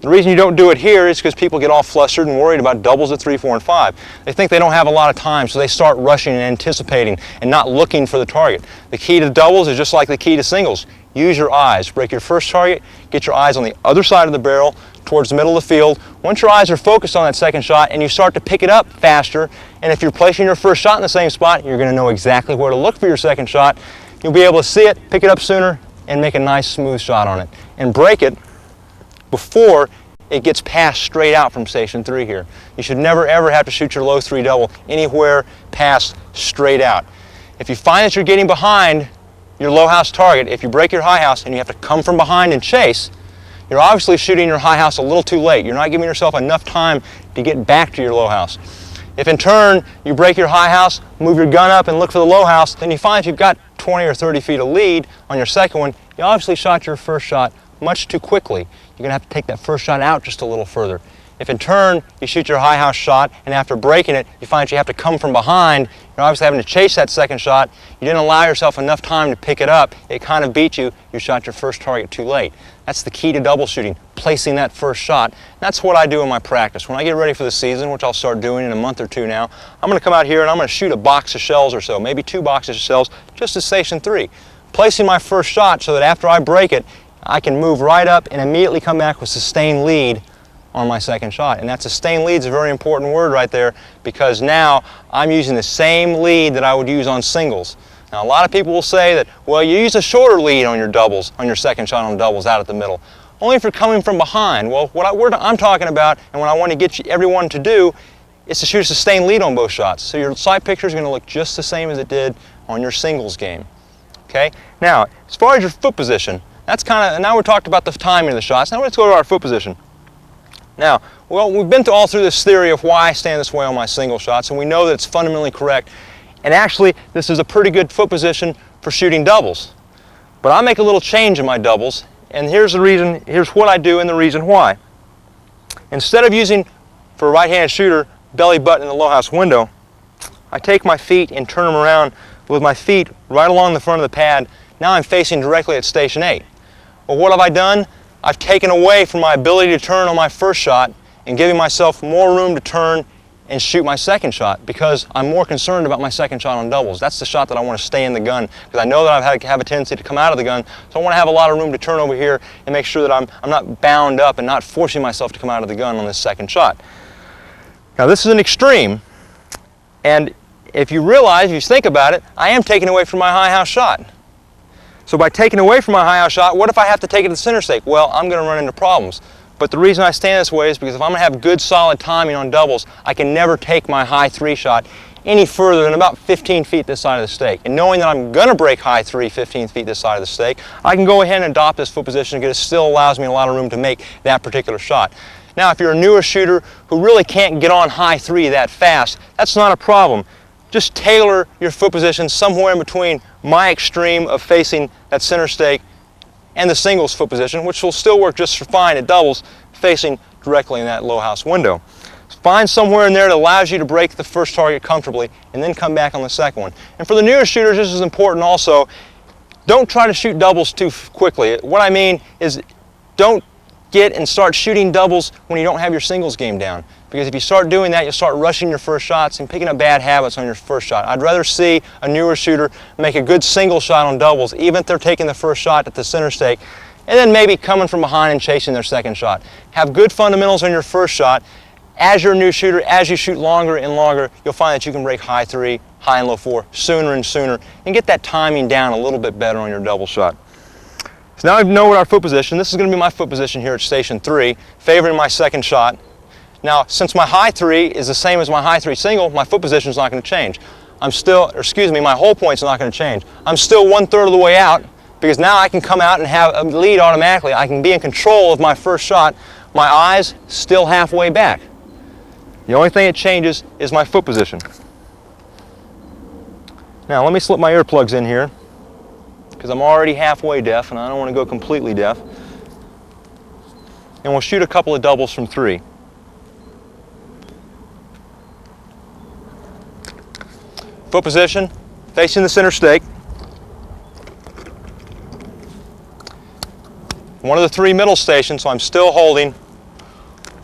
The reason you don't do it here is because people get all flustered and worried about doubles at 3, 4, and 5. They think they don't have a lot of time, so they start rushing and anticipating and not looking for the target. The key to doubles is just like the key to singles. Use your eyes. Break your first target, get your eyes on the other side of the barrel towards the middle of the field. Once your eyes are focused on that second shot and you start to pick it up faster, and if you're placing your first shot in the same spot, you're going to know exactly where to look for your second shot. You'll be able to see it, pick it up sooner, and make a nice smooth shot on it. And break it before it gets passed straight out from station 3 here. You should never ever have to shoot your low 3 double anywhere past straight out. If you find that you're getting behind your low house target, if you break your high house and you have to come from behind and chase, you're obviously shooting your high house a little too late. You're not giving yourself enough time to get back to your low house. If in turn you break your high house, move your gun up and look for the low house, then you find you've got 20 or 30 feet of lead on your second one. You obviously shot your first shot much too quickly. You're going to have to take that first shot out just a little further. If in turn you shoot your high house shot and after breaking it you find you have to come from behind, you're obviously having to chase that second shot. You didn't allow yourself enough time to pick it up. It kind of beat you. You shot your first target too late. That's the key to double shooting, placing that first shot. That's what I do in my practice. When I get ready for the season, which I'll start doing in a month or 2 now, I'm going to come out here and I'm going to shoot a box of shells or so, maybe 2 boxes of shells, just at station 3. Placing my first shot so that after I break it, I can move right up and immediately come back with sustained lead on my second shot. And that sustained lead is a very important word right there, because now I'm using the same lead that I would use on singles. Now a lot of people will say that, well, you use a shorter lead on your doubles, on your second shot on doubles out at the middle. Only if you're coming from behind. Well, what I'm talking about, and what I want to get everyone to do, is to shoot a sustained lead on both shots. So your sight picture is going to look just the same as it did on your singles game. Okay? Now, as far as your foot position, that's now we're talked about the timing of the shots. Now let's go to our foot position. Now, well, we've been all through this theory of why I stand this way on my single shots, and we know that it's fundamentally correct. And actually, this is a pretty good foot position for shooting doubles. But I make a little change in my doubles, and here's the reason, here's what I do and the reason why. Instead of using, for a right-handed shooter, belly button in the low house window, I take my feet and turn them around with my feet right along the front of the pad. Now I'm facing directly at station 8. Well, what have I done? I've taken away from my ability to turn on my first shot and giving myself more room to turn and shoot my second shot, because I'm more concerned about my second shot on doubles. That's the shot that I want to stay in the gun, because I know that I have a tendency to come out of the gun, so I want to have a lot of room to turn over here and make sure that I'm not bound up and not forcing myself to come out of the gun on this second shot. Now this is an extreme, and if you realize, if you think about it, I am taking away from my high house shot. So by taking away from my high house shot, what if I have to take it to the center stake? Well, I'm going to run into problems. But the reason I stand this way is because if I'm going to have good solid timing on doubles, I can never take my high 3 shot any further than about 15 feet this side of the stake. And knowing that I'm going to break high 3 15 feet this side of the stake, I can go ahead and adopt this foot position because it still allows me a lot of room to make that particular shot. Now, if you're a newer shooter who really can't get on high 3 that fast, that's not a problem. Just tailor your foot position somewhere in between my extreme of facing that center stake and the singles foot position, which will still work just fine at doubles, facing directly in that low house window. Find somewhere in there that allows you to break the first target comfortably and then come back on the second one. And for the newer shooters, this is important also. Don't try to shoot doubles too quickly. What I mean is, don't get and start shooting doubles when you don't have your singles game down. Because if you start doing that, you'll start rushing your first shots and picking up bad habits on your first shot. I'd rather see a newer shooter make a good single shot on doubles, even if they're taking the first shot at the center stake, and then maybe coming from behind and chasing their second shot. Have good fundamentals on your first shot. As you're a new shooter, as you shoot longer and longer, you'll find that you can break high 3, high and low 4 sooner and sooner, and get that timing down a little bit better on your double shot. So now I know what our foot position. This is going to be my foot position here at station 3, favoring my second shot. Now, since my high 3 is the same as my high 3 single, my foot position is not going to change. My whole point's not going to change. I'm still 1/3 of the way out, because now I can come out and have a lead automatically. I can be in control of my first shot. My eyes still halfway back. The only thing that changes is my foot position. Now let me slip my earplugs in here, because I'm already halfway deaf and I don't want to go completely deaf. And we'll shoot a couple of doubles from 3. Foot position, facing the center stake. One of the 3 middle stations, so I'm still holding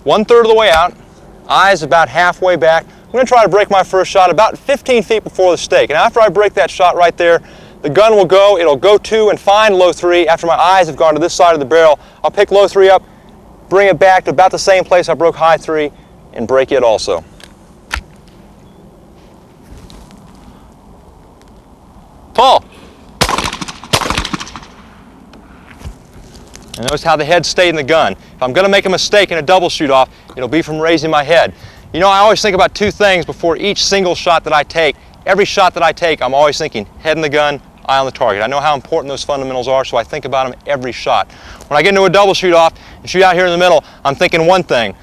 1/3 of the way out, eyes about halfway back. I'm going to try to break my first shot about 15 feet before the stake. And after I break that shot right there, the gun will go, it'll go to and find low 3. After my eyes have gone to this side of the barrel, I'll pick low 3 up, bring it back to about the same place I broke high 3, and break it also. Pull! And notice how the head stayed in the gun. If I'm going to make a mistake in a double shoot-off, it'll be from raising my head. You know, I always think about 2 things before each single shot that I take. Every shot that I take, I'm always thinking head in the gun, eye on the target. I know how important those fundamentals are, so I think about them every shot. When I get into a double shoot-off and shoot out here in the middle, I'm thinking one thing: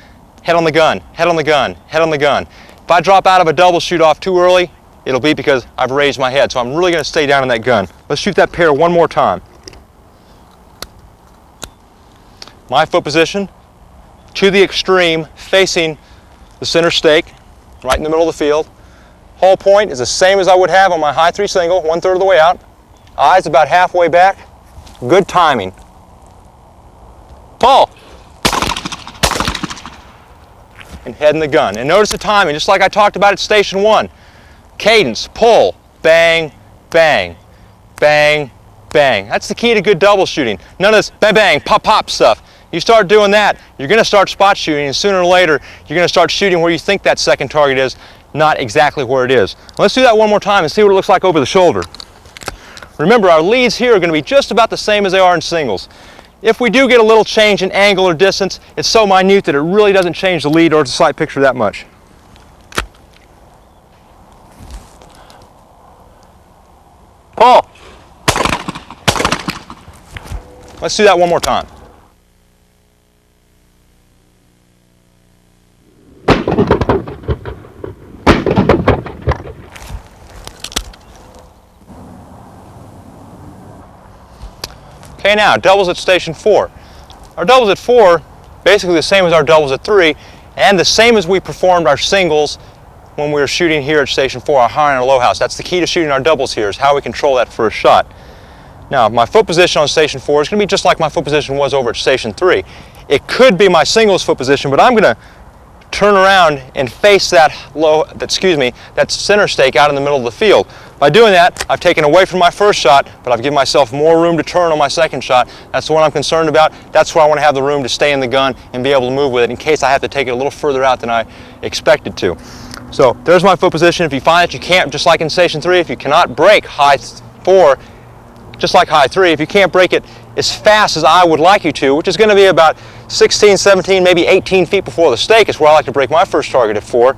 head on the gun, head on the gun, head on the gun. If I drop out of a double shoot-off too early, it'll be because I've raised my head. So I'm really going to stay down in that gun. Let's shoot that pair one more time. My foot position to the extreme, facing the center stake, right in the middle of the field. Whole point is the same as I would have on my high 3 single, 1/3 of the way out. Eyes about halfway back. Good timing. Pull! And head in the gun. And notice the timing, just like I talked about at station 1. Cadence, pull, bang, bang, bang, bang. That's the key to good double shooting. None of this bang, bang, pop, pop stuff. You start doing that, you're going to start spot shooting, and sooner or later you're going to start shooting where you think that second target is, not exactly where it is. Let's do that one more time and see what it looks like over the shoulder. Remember, our leads here are going to be just about the same as they are in singles. If we do get a little change in angle or distance, it's so minute that it really doesn't change the lead or the sight picture that much. Pull! Let's do that one more time. Okay, now doubles at station 4. Our doubles at 4, basically the same as our doubles at 3, and the same as we performed our singles when we were shooting here at station 4, our high and our low house. That's the key to shooting our doubles here, is how we control that first shot. Now, my foot position on station 4 is going to be just like my foot position was over at station 3. It could be my singles foot position, but I'm going to turn around and face that center stake out in the middle of the field. By doing that, I've taken away from my first shot, but I've given myself more room to turn on my second shot. That's the one I'm concerned about. That's where I want to have the room to stay in the gun and be able to move with it in case I have to take it a little further out than I expected to. So there's my foot position. If you find that you can't, just like in station 3, if you cannot break high 4, just like high 3, if you can't break it as fast as I would like you to, which is going to be about 16, 17, maybe 18 feet before the stake is where I like to break my first target at 4,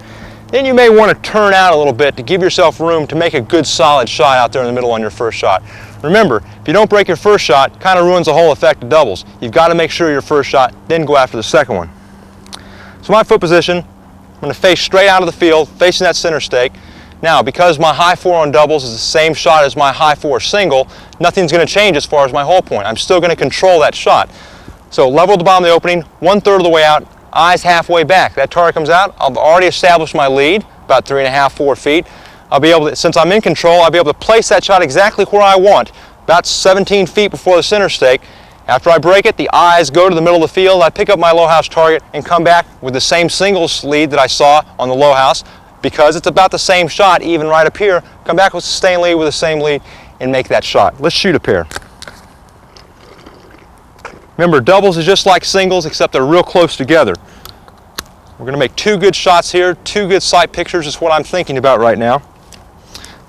then you may want to turn out a little bit to give yourself room to make a good solid shot out there in the middle on your first shot. Remember, if you don't break your first shot, it kind of ruins the whole effect of doubles. You've got to make sure your first shot, then go after the second one. So my foot position, I'm going to face straight out of the field, facing that center stake. Now, because my high 4 on doubles is the same shot as my high 4 single, nothing's going to change as far as my hole point. I'm still going to control that shot. So level at the bottom of the opening, 1/3 of the way out, eyes halfway back. That target comes out, I've already established my lead, about 3.5, 4 feet. I'll be able to, since I'm in control, I'll be able to place that shot exactly where I want, about 17 feet before the center stake. After I break it, the eyes go to the middle of the field, I pick up my low house target and come back with the same singles lead that I saw on the low house. Because it's about the same shot, even right up here, come back with sustained lead with the same lead and make that shot. Let's shoot a pair. Remember, doubles is just like singles, except they're real close together. We're going to make 2 good shots here, 2 good sight pictures is what I'm thinking about right now.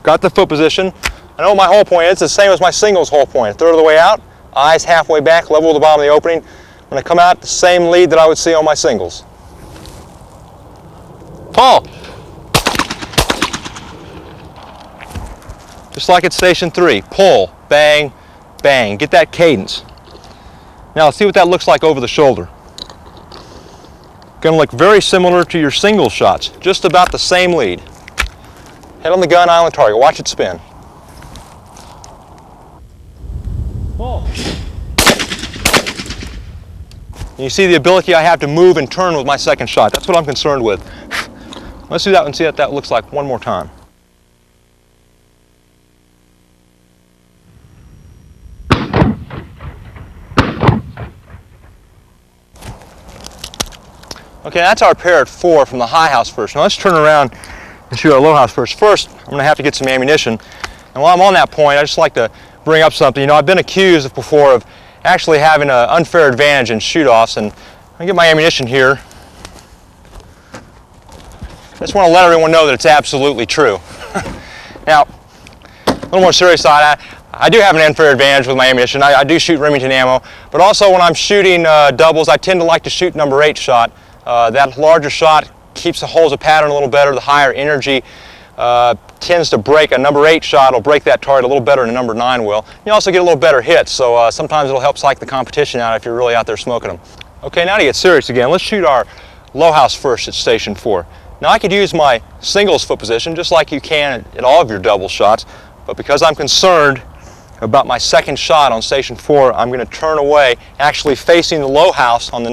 Got the foot position. I know what my hole point is. It's the same as my singles hole point. 1/3 of the way out, eyes halfway back, level at the bottom of the opening. I'm going to come out the same lead that I would see on my singles. Pull! Just like at station 3, pull, bang, bang. Get that cadence. Now let's see what that looks like over the shoulder. Going to look very similar to your single shots, just about the same lead. Head on the gun, eye on the target. Watch it spin. Pull. You see the ability I have to move and turn with my second shot. That's what I'm concerned with. Let's do that and see what that looks like one more time. Okay, that's our pair at 4 from the high house first. Now let's turn around and shoot our low house first. First, I'm going to have to get some ammunition. And while I'm on that point, I just like to bring up something. You know, I've been accused before of actually having an unfair advantage in shoot-offs, and I get my ammunition here. I just want to let everyone know that it's absolutely true. Now, a little more serious side, I do have an unfair advantage with my ammunition. I do shoot Remington ammo, but also when I'm shooting doubles, I tend to like to shoot number 8 shot. That larger shot keeps the holes of pattern a little better. The higher energy tends to break. A number 8 shot will break that target a little better than a number 9 will. You also get a little better hits, so sometimes it'll help psych the competition out if you're really out there smoking them. Okay, now to get serious again, let's shoot our low house first at station 4. Now I could use my singles foot position just like you can at all of your double shots, but because I'm concerned about my second shot on station 4, I'm going to turn away, actually facing the low house on the,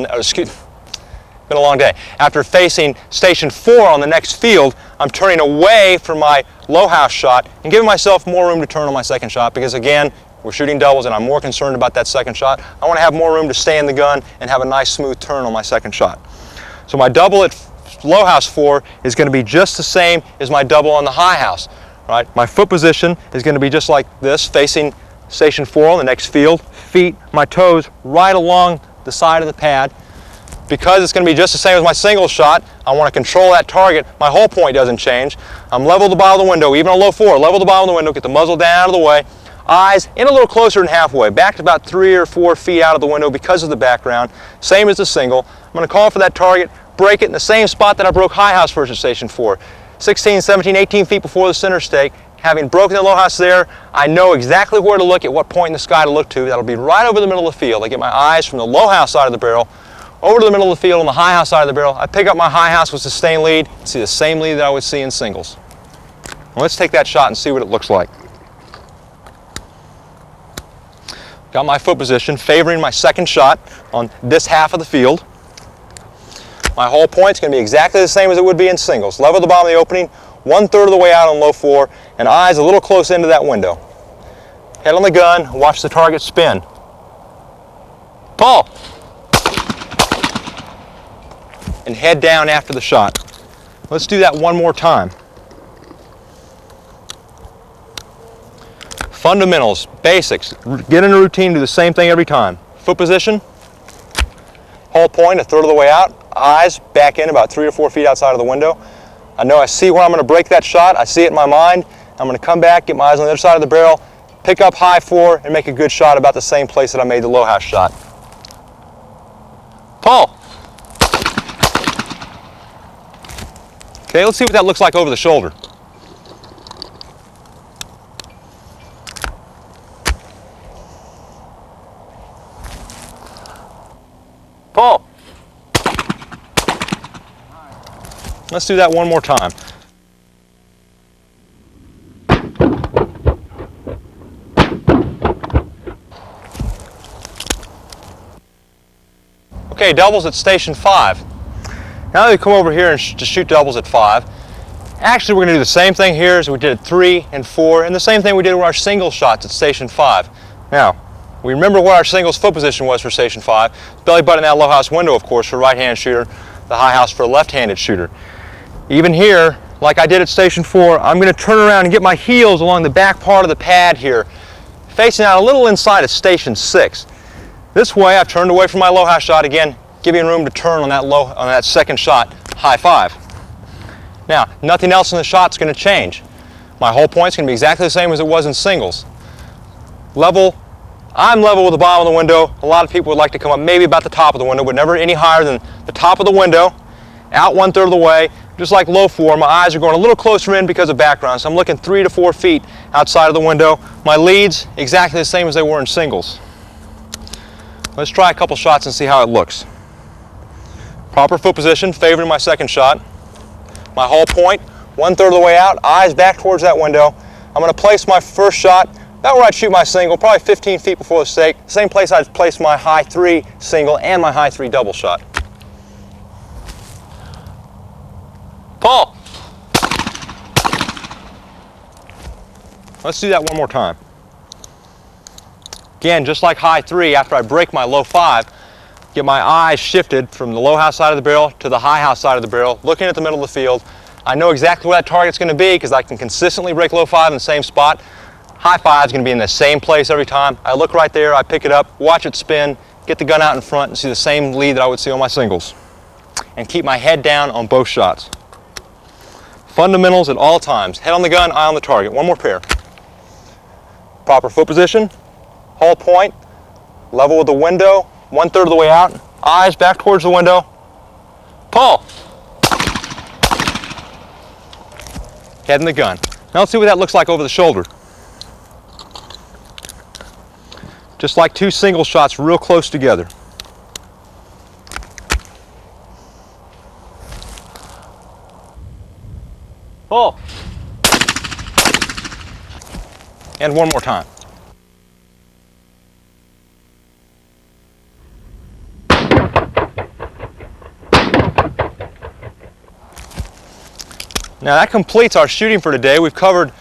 been a long day. After facing station 4 on the next field, I'm turning away from my low house shot and giving myself more room to turn on my second shot because again, we're shooting doubles and I'm more concerned about that second shot. I want to have more room to stay in the gun and have a nice smooth turn on my second shot. So my double at low house 4 is going to be just the same as my double on the high house. Right? My foot position is going to be just like this, facing station 4 on the next field. Feet, my toes right along the side of the pad. Because it's going to be just the same as my single shot, I want to control that target. My whole point doesn't change. I'm level the bottom of the window, even on low 4, level the bottom of the window, get the muzzle down out of the way, eyes in a little closer than halfway, back to about 3 or 4 feet out of the window because of the background, same as the single. I'm going to call for that target, break it in the same spot that I broke high house first at station 4, 16, 17, 18 feet before the center stake. Having broken the low house there, I know exactly where to look, at what point in the sky to look to. That'll be right over the middle of the field. I get my eyes from the low house side of the barrel over to the middle of the field on the high house side of the barrel. I pick up my high house with sustained lead, see the same lead that I would see in singles. Well, let's take that shot and see what it looks like. Got my foot position favoring my second shot on this half of the field. My whole point's going to be exactly the same as it would be in singles. Level the bottom of the opening, 1/3 of the way out on low 4, and eyes a little close into that window. Head on the gun, watch the target spin. Pull! And head down after the shot. Let's do that one more time. Fundamentals, basics. Get in a routine, do the same thing every time. Foot position, whole point 1/3 of the way out, eyes back in about 3 or 4 feet outside of the window. I know I see where I'm going to break that shot, I see it in my mind. I'm going to come back, get my eyes on the other side of the barrel, pick up high 4, and make a good shot about the same place that I made the low house shot. Pull! Okay, let's see what that looks like over the shoulder. Pull. Let's do that one more time. Okay, doubles at station 5. Now that we come over here and to shoot doubles at 5, actually we're going to do the same thing here as we did at 3 and 4, and the same thing we did with our single shots at station 5. Now, we remember what our singles foot position was for station 5. Belly button that low house window, of course, for a right-handed shooter, the high house for a left-handed shooter. Even here, like I did at station 4, I'm going to turn around and get my heels along the back part of the pad here, facing out a little inside of station 6. This way, I've turned away from my low house shot again, giving room to turn on that second shot, high 5. Now, nothing else in the shot's going to change. My whole point's going to be exactly the same as it was in singles. I'm level with the bottom of the window. A lot of people would like to come up maybe about the top of the window, but never any higher than the top of the window, out 1/3 of the way. Just like low 4, my eyes are going a little closer in because of background, so I'm looking 3 to 4 feet outside of the window. My leads, exactly the same as they were in singles. Let's try a couple shots and see how it looks. Proper foot position, favoring my second shot. My whole point, 1/3 of the way out, eyes back towards that window. I'm going to place my first shot about where I'd shoot my single, probably 15 feet before the stake. Same place I'd place my high 3 single and my high 3 double shot. Pull! Let's do that one more time. Again, just like high 3, after I break my low 5, get my eyes shifted from the low house side of the barrel to the high house side of the barrel, looking at the middle of the field. I know exactly where that target's going to be because I can consistently break low 5 in the same spot. High 5 is going to be in the same place every time. I look right there, I pick it up, watch it spin, get the gun out in front and see the same lead that I would see on my singles. And keep my head down on both shots. Fundamentals at all times. Head on the gun, eye on the target. One more pair. Proper foot position, whole point, level with the window, 1/3 of the way out, eyes back towards the window. Pull! Head in the gun. Now let's see what that looks like over the shoulder. Just like 2 single shots real close together. Pull! And one more time. Now that completes our shooting for today. We've covered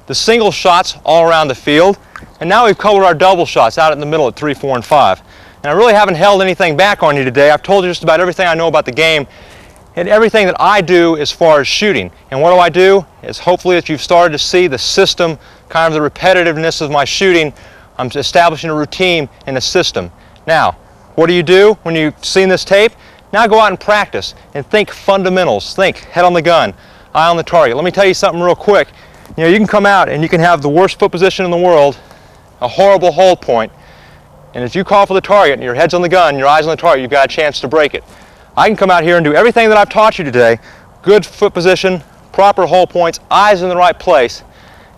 the single shots all around the field, and now we've covered our double shots out in the middle at 3, 4, and 5. And I really haven't held anything back on you today. I've told you just about everything I know about the game and everything that I do as far as shooting. And what do? Is hopefully that you've started to see the system, kind of the repetitiveness of my shooting. I'm establishing a routine and a system. Now, What do you do when you've seen this tape? Now go out and practice and think fundamentals. Think head on the gun, eye on the target. Let me tell you something real quick. You know, you can come out and you can have the worst foot position in the world, a horrible hold point, and as you call for the target and your head's on the gun, your eyes on the target, you've got a chance to break it. I can come out here and do everything that I've taught you today, good foot position, proper hold points, eyes in the right place,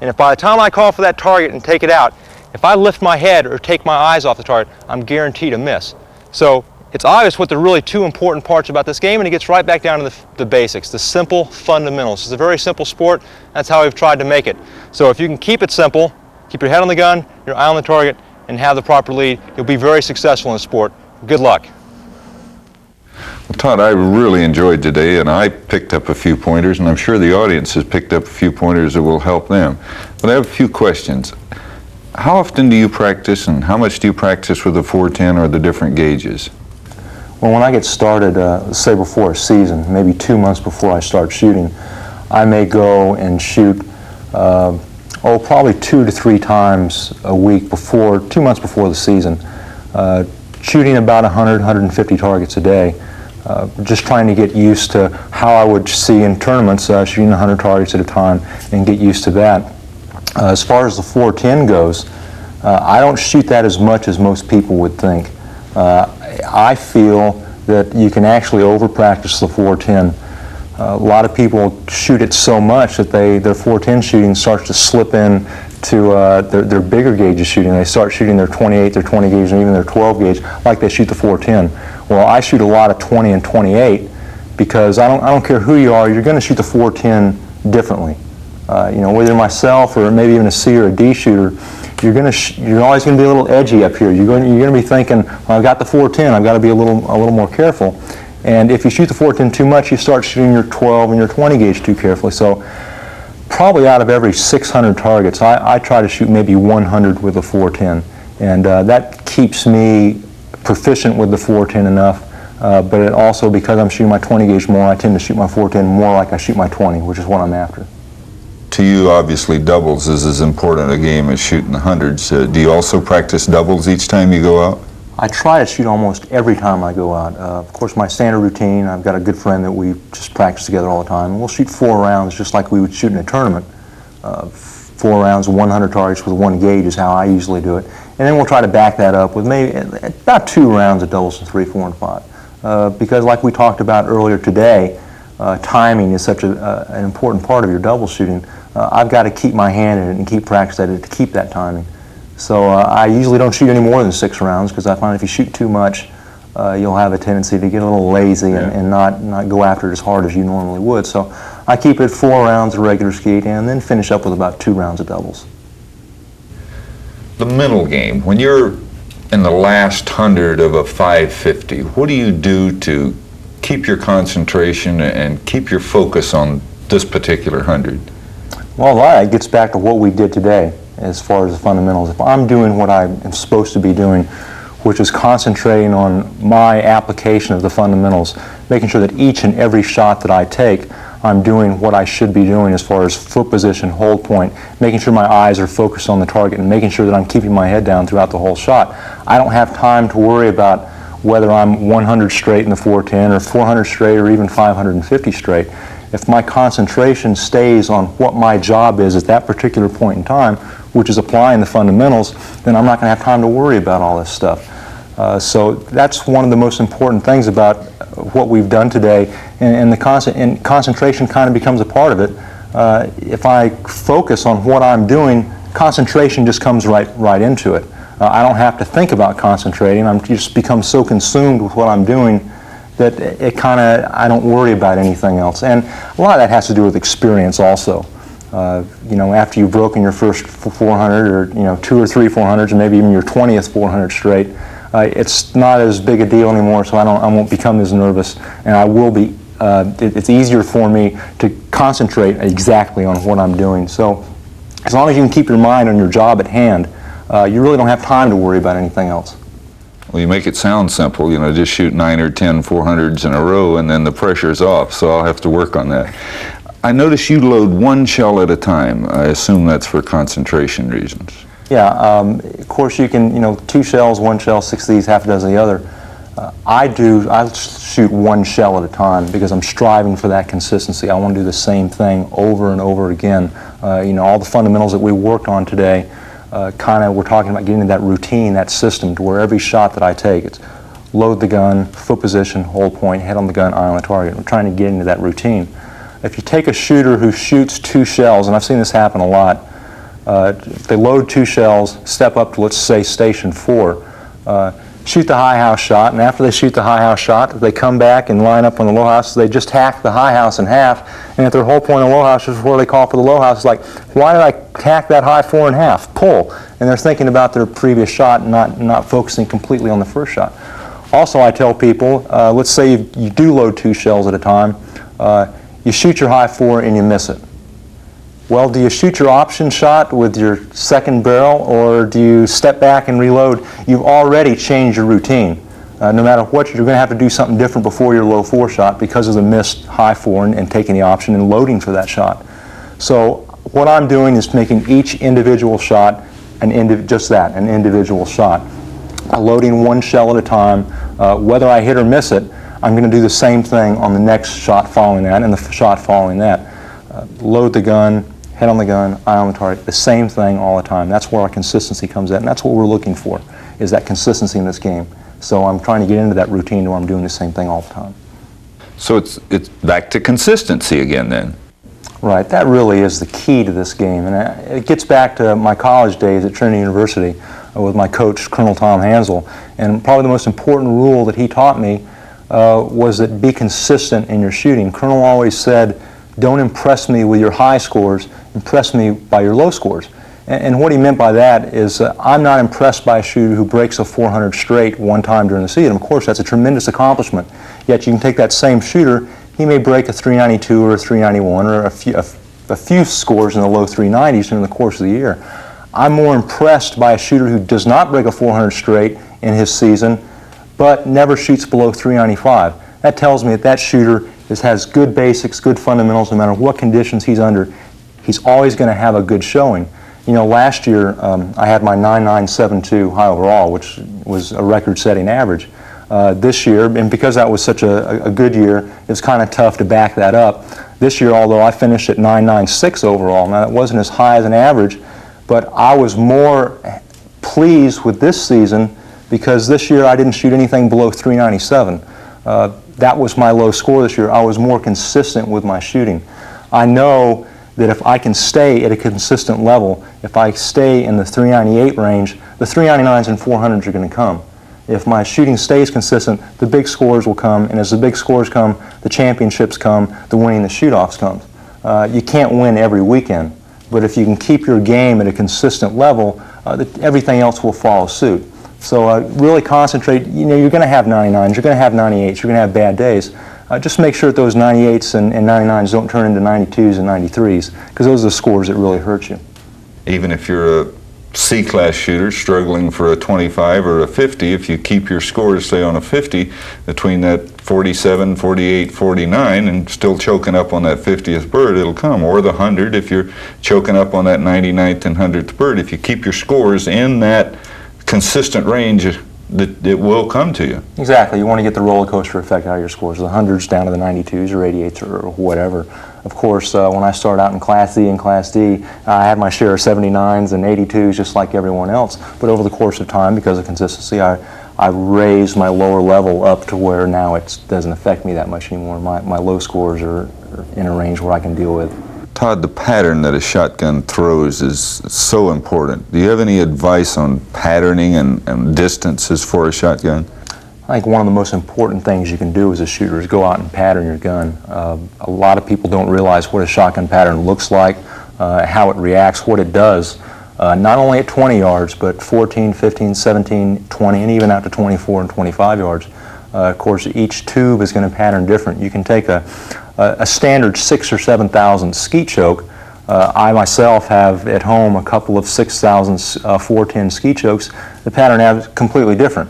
and if by the time I call for that target and take it out, if I lift my head or take my eyes off the target, I'm guaranteed a miss. So it's obvious what the really two important parts about this game, and it gets right back down to the basics, the simple fundamentals. It's a very simple sport. That's how we've tried to make it. So if you can keep it simple, keep your head on the gun, your eye on the target, and have the proper lead, you'll be very successful in the sport. Good luck. Well, Todd, I really enjoyed today, and I picked up a few pointers, and I'm sure the audience has picked up a few pointers that will help them. But I have a few questions. How often do you practice, and how much do you practice with the 410 or the different gauges? Well, when I get started, say before a season, maybe 2 months before I start shooting, I may go and shoot, probably 2 to 3 times a week before, 2 months before the season, shooting about 100, 150 targets a day, just trying to get used to how I would see in tournaments, shooting 100 targets at a time, and get used to that. As far as the 410 goes, I don't shoot that as much as most people would think. I feel that you can actually over-practice the 410. A lot of people shoot it so much that their 410 shooting starts to slip in to their bigger gauges shooting. They start shooting their 28, their 20 gauge, and even their 12 gauge like they shoot the 410. Well, I shoot a lot of 20 and 28 because I don't care who you are, you're going to shoot the 410 differently. You know, whether myself or maybe even a C or a D shooter, you're always going to be a little edgy up here. You're going to be thinking, well, I've got the 410, I've got to be a little more careful. And if you shoot the 410 too much, you start shooting your 12 and your 20 gauge too carefully. So probably out of every 600 targets, I try to shoot maybe 100 with the 410. And that keeps me proficient with the 410 enough. But it also, because I'm shooting my 20 gauge more, I tend to shoot my 410 more like I shoot my 20, which is what I'm after. To you, obviously, doubles is as important a game as shooting the hundreds. Do you also practice doubles each time you go out? I try to shoot almost every time I go out. Of course, my standard routine, I've got a good friend that we just practice together all the time. We'll shoot 4 rounds just like we would shoot in a tournament. 4 rounds, 100 targets with 1 gauge is how I usually do it. And then we'll try to back that up with maybe about 2 rounds of doubles in 3, 4, and 5. Because like we talked about earlier today, timing is such an important part of your double shooting. I've got to keep my hand in it and keep practice at it to keep that timing. So I usually don't shoot any more than 6 rounds because I find if you shoot too much, you'll have a tendency to get a little lazy and not go after it as hard as you normally would. So I keep it 4 rounds of regular skeet and then finish up with about 2 rounds of doubles. The mental game, when you're in the last 100 of a 550, what do you do to keep your concentration and keep your focus on this particular 100? Well, that gets back to what we did today as far as the fundamentals. If I'm doing what I am supposed to be doing, which is concentrating on my application of the fundamentals, making sure that each and every shot that I take, I'm doing what I should be doing as far as foot position, hold point, making sure my eyes are focused on the target and making sure that I'm keeping my head down throughout the whole shot. I don't have time to worry about whether I'm 100 straight in the 410 or 400 straight or even 550 straight. If my concentration stays on what my job is at that particular point in time, which is applying the fundamentals, then I'm not going to have time to worry about all this stuff. So that's one of the most important things about what we've done today, and concentration kind of becomes a part of it. If I focus on what I'm doing, concentration just comes right into it. I don't have to think about concentrating. I'm just become so consumed with what I'm doing that I don't worry about anything else. And a lot of that has to do with experience also. You know, after you've broken your first 400 or, you know, 2 or 3 400s and maybe even your 20th 400 straight, it's not as big a deal anymore, so I won't become as nervous, and I will be, it's easier for me to concentrate exactly on what I'm doing. So as long as you can keep your mind on your job at hand, you really don't have time to worry about anything else. Well, you make it sound simple, you know, just shoot 9 or 10 400s in a row and then the pressure's off, so I'll have to work on that. I notice you load 1 shell at a time. I assume that's for concentration reasons. Yeah, of course you can, 2 shells, 1 shell, 6 of these, half a dozen of the other. I shoot one shell at a time because I'm striving for that consistency. I want to do the same thing over and over again. All the fundamentals that we worked on today, we're talking about getting into that routine, that system, to where every shot that I take, it's load the gun, foot position, hold point, head on the gun, eye on the target. We're trying to get into that routine. If you take a shooter who shoots 2 shells, and I've seen this happen a lot, they load 2 shells, step up to, let's say, station 4, shoot the high house shot, and after they shoot the high house shot, they come back and line up on the low house. They just hack the high house in half, and at their whole point of low house is where they call for the low house. It's like, why did I hack that high 4 in half? Pull. And they're thinking about their previous shot and not focusing completely on the first shot. Also, I tell people, let's say you do load 2 shells at a time. You shoot your high 4 and you miss it. Well, do you shoot your option shot with your second barrel, or do you step back and reload? You've already changed your routine. No matter what, you're going to have to do something different before your low 4 shot because of the missed high 4 and taking the option and loading for that shot. So what I'm doing is making each individual shot an individual shot. Loading 1 shell at a time. Whether I hit or miss it, I'm going to do the same thing on the next shot following that and the shot following that. Load the gun, head on the gun, eye on the target, the same thing all the time. That's where our consistency comes in, and that's what we're looking for, is that consistency in this game. So I'm trying to get into that routine where I'm doing the same thing all the time. So it's back to consistency again then. Right, that really is the key to this game, and it gets back to my college days at Trinity University with my coach, Colonel Tom Hansel, and probably the most important rule that he taught me was that be consistent in your shooting. Colonel always said, don't impress me with your high scores, impress me by your low scores. And what he meant by that is I'm not impressed by a shooter who breaks a 400 straight one time during the season. Of course, that's a tremendous accomplishment. Yet you can take that same shooter, he may break a 392 or a 391 or a few scores in the low 390s during the course of the year. I'm more impressed by a shooter who does not break a 400 straight in his season, but never shoots below 395. That tells me that shooter has good basics, good fundamentals, no matter what conditions he's under. He's always going to have a good showing. Last year I had my 9972 high overall, which was a record-setting average. This year, and because that was such a good year, it was kind of tough to back that up. This year, although I finished at 996 overall, now that wasn't as high as an average, but I was more pleased with this season because this year I didn't shoot anything below 397. That was my low score this year. I was more consistent with my shooting. I know that if I can stay at a consistent level, if I stay in the 398 range, the 399s and 400s are going to come. If my shooting stays consistent, the big scores will come, and as the big scores come, the championships come, the winning the shoot-offs comes. You can't win every weekend, but if you can keep your game at a consistent level, everything else will follow suit. So really concentrate. You're going to have 99s, you're going to have 98s, you're going to have bad days. Just make sure that those 98s and 99s don't turn into 92s and 93s, because those are the scores that really hurt you. Even if you're a C-class shooter struggling for a 25 or a 50, if you keep your scores, say, on a 50, between that 47, 48, 49, and still choking up on that 50th bird, it'll come. Or the 100, if you're choking up on that 99th and 100th bird. If you keep your scores in that consistent range, it will come to you. Exactly. You want to get the roller coaster effect out of your scores, the 100s down to the 92s or 88s or whatever. Of course, when I started out in Class D and Class D, I had my share of 79s and 82s just like everyone else. But over the course of time, because of consistency, I raised my lower level up to where now it doesn't affect me that much anymore. My low scores are in a range where I can deal with. Todd, the pattern that a shotgun throws is so important. Do you have any advice on patterning and distances for a shotgun? I think one of the most important things you can do as a shooter is go out and pattern your gun. A lot of people don't realize what a shotgun pattern looks like, how it reacts, what it does, not only at 20 yards, but 14, 15, 17, 20, and even out to 24 and 25 yards. Of course, each tube is going to pattern different. You can take a standard 6,000 or 7,000 skeet choke. I myself have at home a couple of 6,000 410 skeet chokes. The pattern is completely different.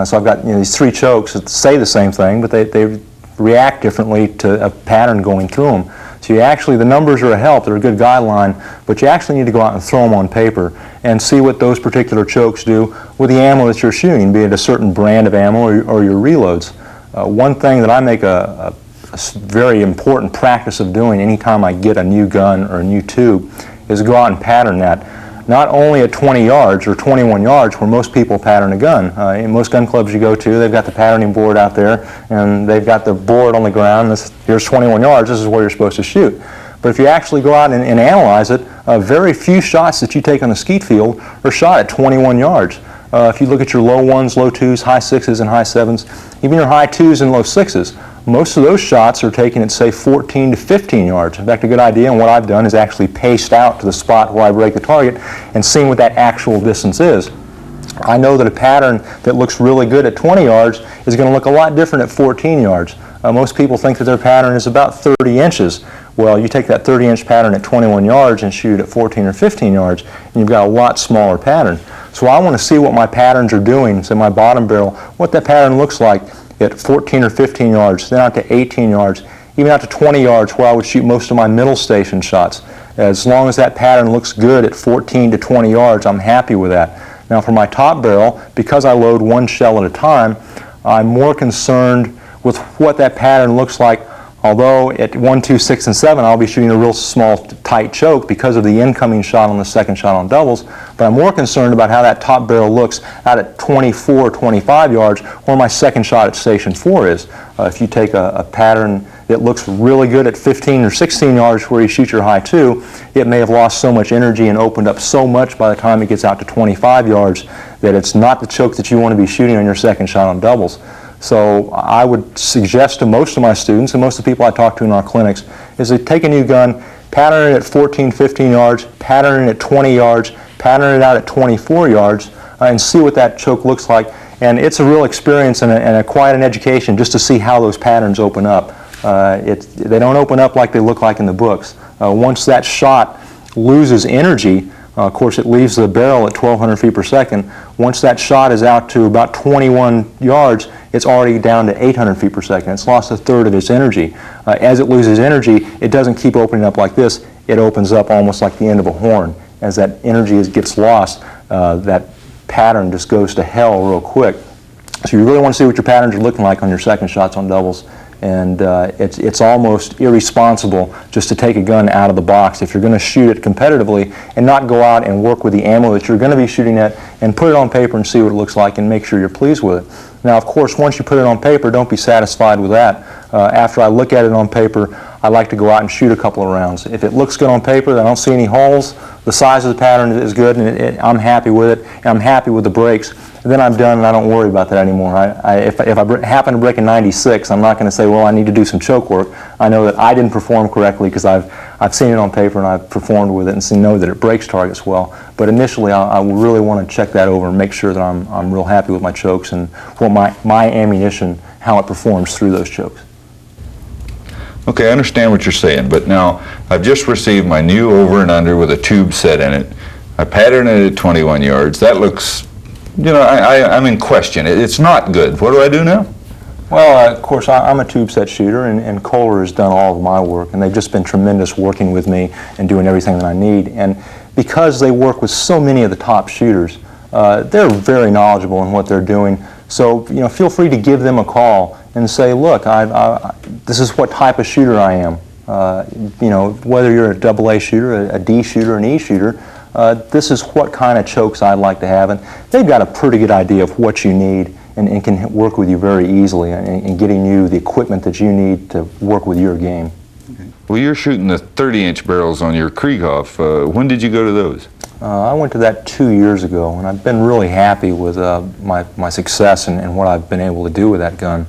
So I've got these 3 chokes that say the same thing, but they react differently to a pattern going through them. So So you actually, the numbers are a help, they're a good guideline, but you actually need to go out and throw them on paper and see what those particular chokes do with the ammo that you're shooting, be it a certain brand of ammo or your reloads. One thing that I make a very important practice of doing anytime I get a new gun or a new tube is go out and pattern that. Not only at 20 yards or 21 yards where most people pattern a gun. In most gun clubs you go to, they've got the patterning board out there and they've got the board on the ground. Here's 21 yards, this is where you're supposed to shoot. But if you actually go out and analyze it, very few shots that you take on the skeet field are shot at 21 yards. If you look at your low ones, low twos, high sixes, and high sevens, even your high twos and low sixes, most of those shots are taken at, say, 14 to 15 yards. In fact, a good idea, and what I've done is actually paced out to the spot where I break the target and seeing what that actual distance is. I know that a pattern that looks really good at 20 yards is going to look a lot different at 14 yards. Most people think that their pattern is about 30 inches. Well, you take that 30-inch pattern at 21 yards and shoot at 14 or 15 yards, and you've got a lot smaller pattern. So I want to see what my patterns are doing, say my bottom barrel, what that pattern looks like at 14 or 15 yards, then out to 18 yards, even out to 20 yards where I would shoot most of my middle station shots. As long as that pattern looks good at 14 to 20 yards, I'm happy with that. Now for my top barrel, because I load one shell at a time, I'm more concerned with what that pattern looks like. Although at 1, 2, 6, and 7 I'll be shooting a real small tight choke because of the incoming shot on the second shot on doubles, but I'm more concerned about how that top barrel looks out at 24, 25 yards where my second shot at station 4 is. If you take a pattern that looks really good at 15 or 16 yards where you shoot your high 2, it may have lost so much energy and opened up so much by the time it gets out to 25 yards that it's not the choke that you want to be shooting on your second shot on doubles. So I would suggest to most of my students and most of the people I talk to in our clinics is to take a new gun, pattern it at 14, 15 yards, pattern it at 20 yards, pattern it out at 24 yards, and see what that choke looks like. And it's a real experience and quite an education just to see how those patterns open up. They don't open up like they look like in the books. Once that shot loses energy, of course, it leaves the barrel at 1,200 feet per second. Once that shot is out to about 21 yards, it's already down to 800 feet per second. It's lost a third of its energy. As it loses energy, it doesn't keep opening up like this. It opens up almost like the end of a horn. As that energy gets lost, that pattern just goes to hell real quick. So you really want to see what your patterns are looking like on your second shots on doubles. And it's almost irresponsible just to take a gun out of the box if you're going to shoot it competitively and not go out and work with the ammo that you're going to be shooting at and put it on paper and see what it looks like and make sure you're pleased with it. Now, of course, once you put it on paper, don't be satisfied with that. After I look at it on paper, I like to go out and shoot a couple of rounds. If it looks good on paper, I don't see any holes, the size of the pattern is good, and I'm happy with it, and I'm happy with the breaks, then I'm done and I don't worry about that anymore. If I happen to break a 96, I'm not going to say, well, I need to do some choke work. I know that I didn't perform correctly because I've seen it on paper and I've performed with it and know that it breaks targets well. But initially, I really want to check that over and make sure that I'm real happy with my chokes and what my ammunition, how it performs through those chokes. Okay, I understand what you're saying, but now I've just received my new over and under with a tube set in it. I pattern it at 21 yards. That looks, I'm in question. It's not good. What do I do now? Well, of course, I'm a tube set shooter, and Kohler has done all of my work, and they've just been tremendous working with me and doing everything that I need. And because they work with so many of the top shooters, they're very knowledgeable in what they're doing. So, feel free to give them a call and say, look, this is what type of shooter I am. Whether you're a AA shooter, a D shooter, an E shooter, this is what kind of chokes I'd like to have. And they've got a pretty good idea of what you need and can work with you very easily in getting you the equipment that you need to work with your game. Well, you're shooting the 30-inch barrels on your Krieghoff. When did you go to those? I went to that 2 years ago, and I've been really happy with my success and what I've been able to do with that gun.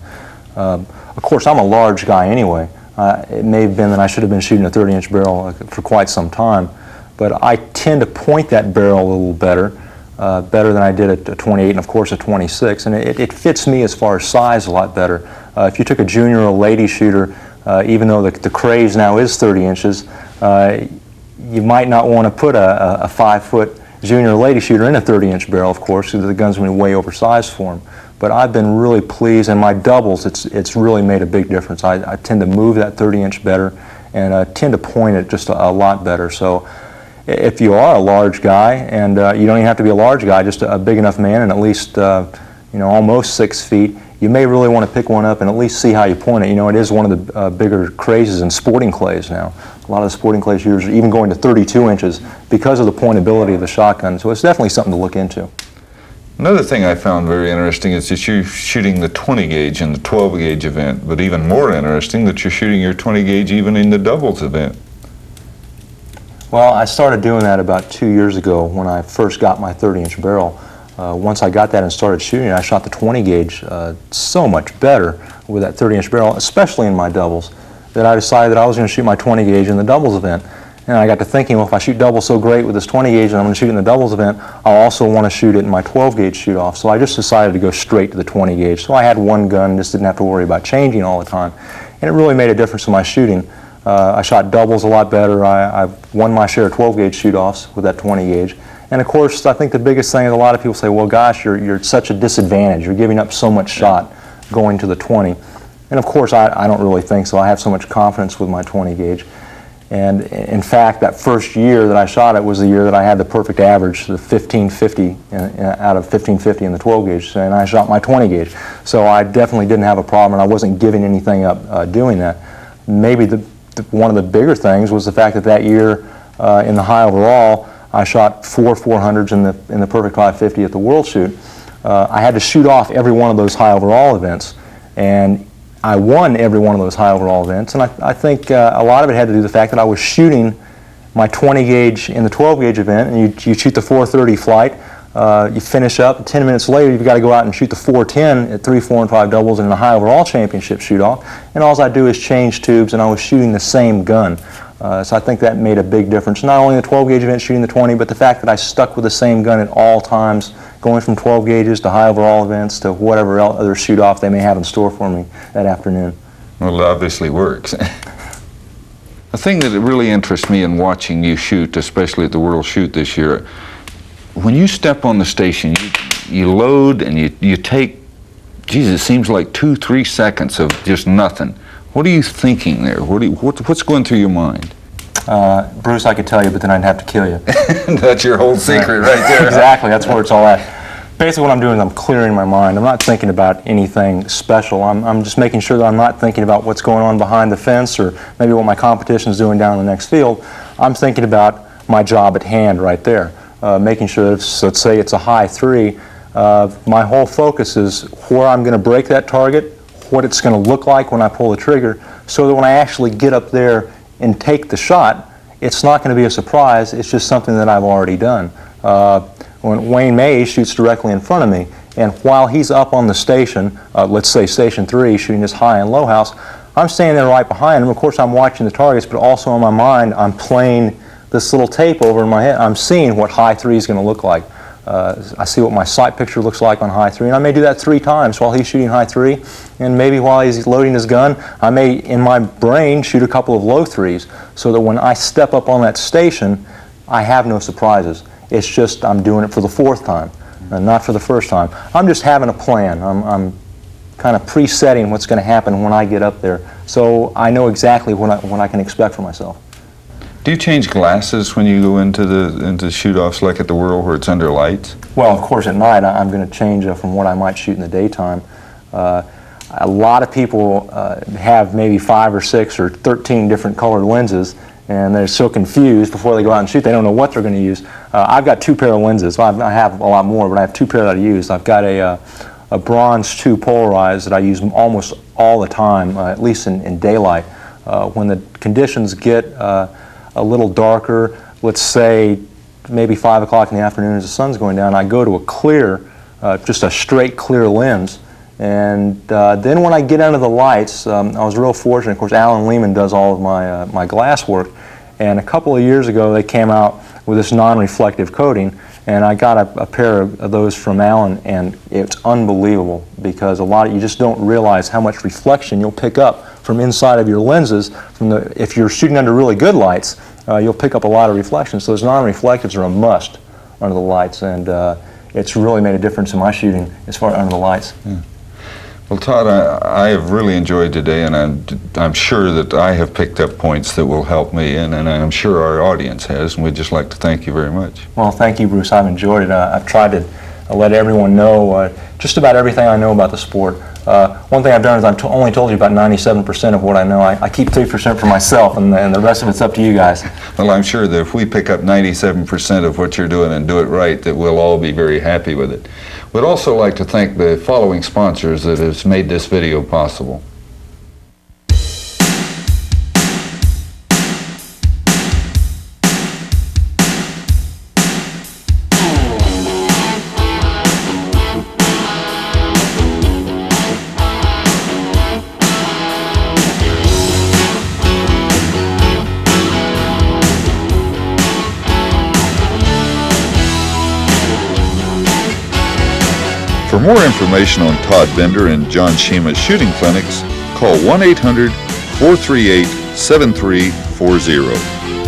Of course, I'm a large guy anyway. It may have been that I should have been shooting a 30-inch barrel for quite some time, but I tend to point that barrel a little better than I did at a 28 and, of course, a 26, and it fits me as far as size a lot better. If you took a junior or lady shooter, even though the craze now is 30 inches, you might not want to put a 5-foot junior or lady shooter in a 30-inch barrel, of course, because the gun's going to be way oversized for them. But I've been really pleased, and my doubles, it's really made a big difference. I tend to move that 30-inch better, and tend to point it just a lot better. So if you are a large guy, and you don't even have to be a large guy, just a big enough man and at least you know, almost 6 feet, you may really want to pick one up and at least see how you point it. You know, it is one of the bigger crazes in sporting clays now. A lot of the sporting clay shooters are even going to 32 inches because of the pointability of the shotgun. So it's definitely something to look into. Another thing I found very interesting is that you're shooting the 20 gauge in the 12 gauge event, but even more interesting that you're shooting your 20 gauge even in the doubles event. Well, I started doing that about 2 years ago when I first got my 30-inch barrel. Once I got that and started shooting, I shot the 20 gauge so much better with that 30-inch barrel, especially in my doubles, that I decided that I was going to shoot my 20 gauge in the doubles event. And I got to thinking, well, if I shoot doubles so great with this 20 gauge and I'm going to shoot it in the doubles event, I'll also want to shoot it in my 12 gauge shoot-off. So I just decided to go straight to the 20 gauge. So I had one gun, just didn't have to worry about changing all the time. And it really made a difference in my shooting. I shot doubles a lot better. I won my share of 12 gauge shoot-offs with that 20 gauge. And of course, I think the biggest thing is a lot of people say, well, gosh, you're at such a disadvantage. You're giving up so much shot going to the 20. And of course, I don't really think so. I have so much confidence with my 20 gauge. And in fact, that first year that I shot it was the year that I had the perfect average, the 1550 out of 1550 in the 12 gauge, and I shot my 20 gauge. So I definitely didn't have a problem, and I wasn't giving anything up doing that. Maybe one of the bigger things was the fact that that year in the high overall, I shot 4 400s in the perfect 550 at the World Shoot. I had to shoot off every one of those high overall events, and I won every one of those high overall events, and I think a lot of it had to do with the fact that I was shooting my 20 gauge in the 12 gauge event, and you shoot the 430 flight, you finish up, 10 minutes later you've got to go out and shoot the 410 at 3, 4, and 5 doubles in the high overall championship shoot-off, and all I do is change tubes, and I was shooting the same gun. So I think that made a big difference, not only in the 12 gauge event shooting the 20, but the fact that I stuck with the same gun at all times, going from 12 gauges to high overall events to whatever other shoot-off they may have in store for me that afternoon. Well, it obviously works. A thing that really interests me in watching you shoot, especially at the World Shoot this year, when you step on the station, you load and you take, geez, it seems like 2-3 seconds of just nothing. What are you thinking there? What's going through your mind? Bruce, I could tell you, but then I'd have to kill you. That's your whole secret right there. Exactly, that's where it's all at. Basically what I'm doing is I'm clearing my mind. I'm not thinking about anything special. I'm just making sure that I'm not thinking about what's going on behind the fence or maybe what my competition's doing down in the next field. I'm thinking about my job at hand right there. Making sure that, let's say it's a high 3, my whole focus is where I'm going to break that target, what it's going to look like when I pull the trigger, so that when I actually get up there and take the shot, it's not going to be a surprise, it's just something that I've already done. When Wayne Mays shoots directly in front of me, and while he's up on the station, let's say station 3, shooting this high and low house, I'm standing there right behind him. Of course, I'm watching the targets, but also in my mind, I'm playing this little tape over in my head. I'm seeing what high 3 is going to look like. I see what my sight picture looks like on high 3, and I may do that 3 times while he's shooting high 3, and maybe while he's loading his gun, I may, in my brain, shoot a couple of low 3s, so that when I step up on that station, I have no surprises. It's just I'm doing it for the 4th time, not for the 1st time. I'm just having a plan. I'm kind of presetting what's going to happen when I get up there, so I know exactly what I can expect for myself. Do you change glasses when you go into shoot-offs like at the World where it's under lights? Well, of course, at night I'm going to change from what I might shoot in the daytime. A lot of people have maybe 5 or 6 or 13 different colored lenses, and they're so confused before they go out and shoot, they don't know what they're going to use. I've got 2 pair of lenses. Well, I have a lot more, but I have 2 pair that I use. I've got a bronze 2 polarized that I use almost all the time, at least in daylight. When the conditions get a little darker, let's say maybe 5 o'clock in the afternoon as the sun's going down, I go to a clear, just a straight clear lens. And then when I get under the lights, I was real fortunate. Of course, Alan Lehman does all of my glass work. And a couple of years ago, they came out with this non-reflective coating, and I got a pair of those from Alan, and it's unbelievable because you just don't realize how much reflection you'll pick up from inside of your lenses. If you're shooting under really good lights, you'll pick up a lot of reflections. So those non-reflectives are a must under the lights, and it's really made a difference in my shooting as far as under the lights. Yeah. Well, Todd, I have really enjoyed today, and I'm sure that I have picked up points that will help me, and I'm sure our audience has, and we'd just like to thank you very much. Well, thank you, Bruce. I've enjoyed it. I've tried to let everyone know just about everything I know about the sport. One thing I've done is I've only told you about 97% of what I know. I keep 3% for myself, and the rest of it's up to you guys. Well, I'm sure that if we pick up 97% of what you're doing and do it right, that we'll all be very happy with it. We'd also like to thank the following sponsors that has made this video possible. For more information on Todd Bender and John Shima's shooting clinics, call 1-800-438-7340.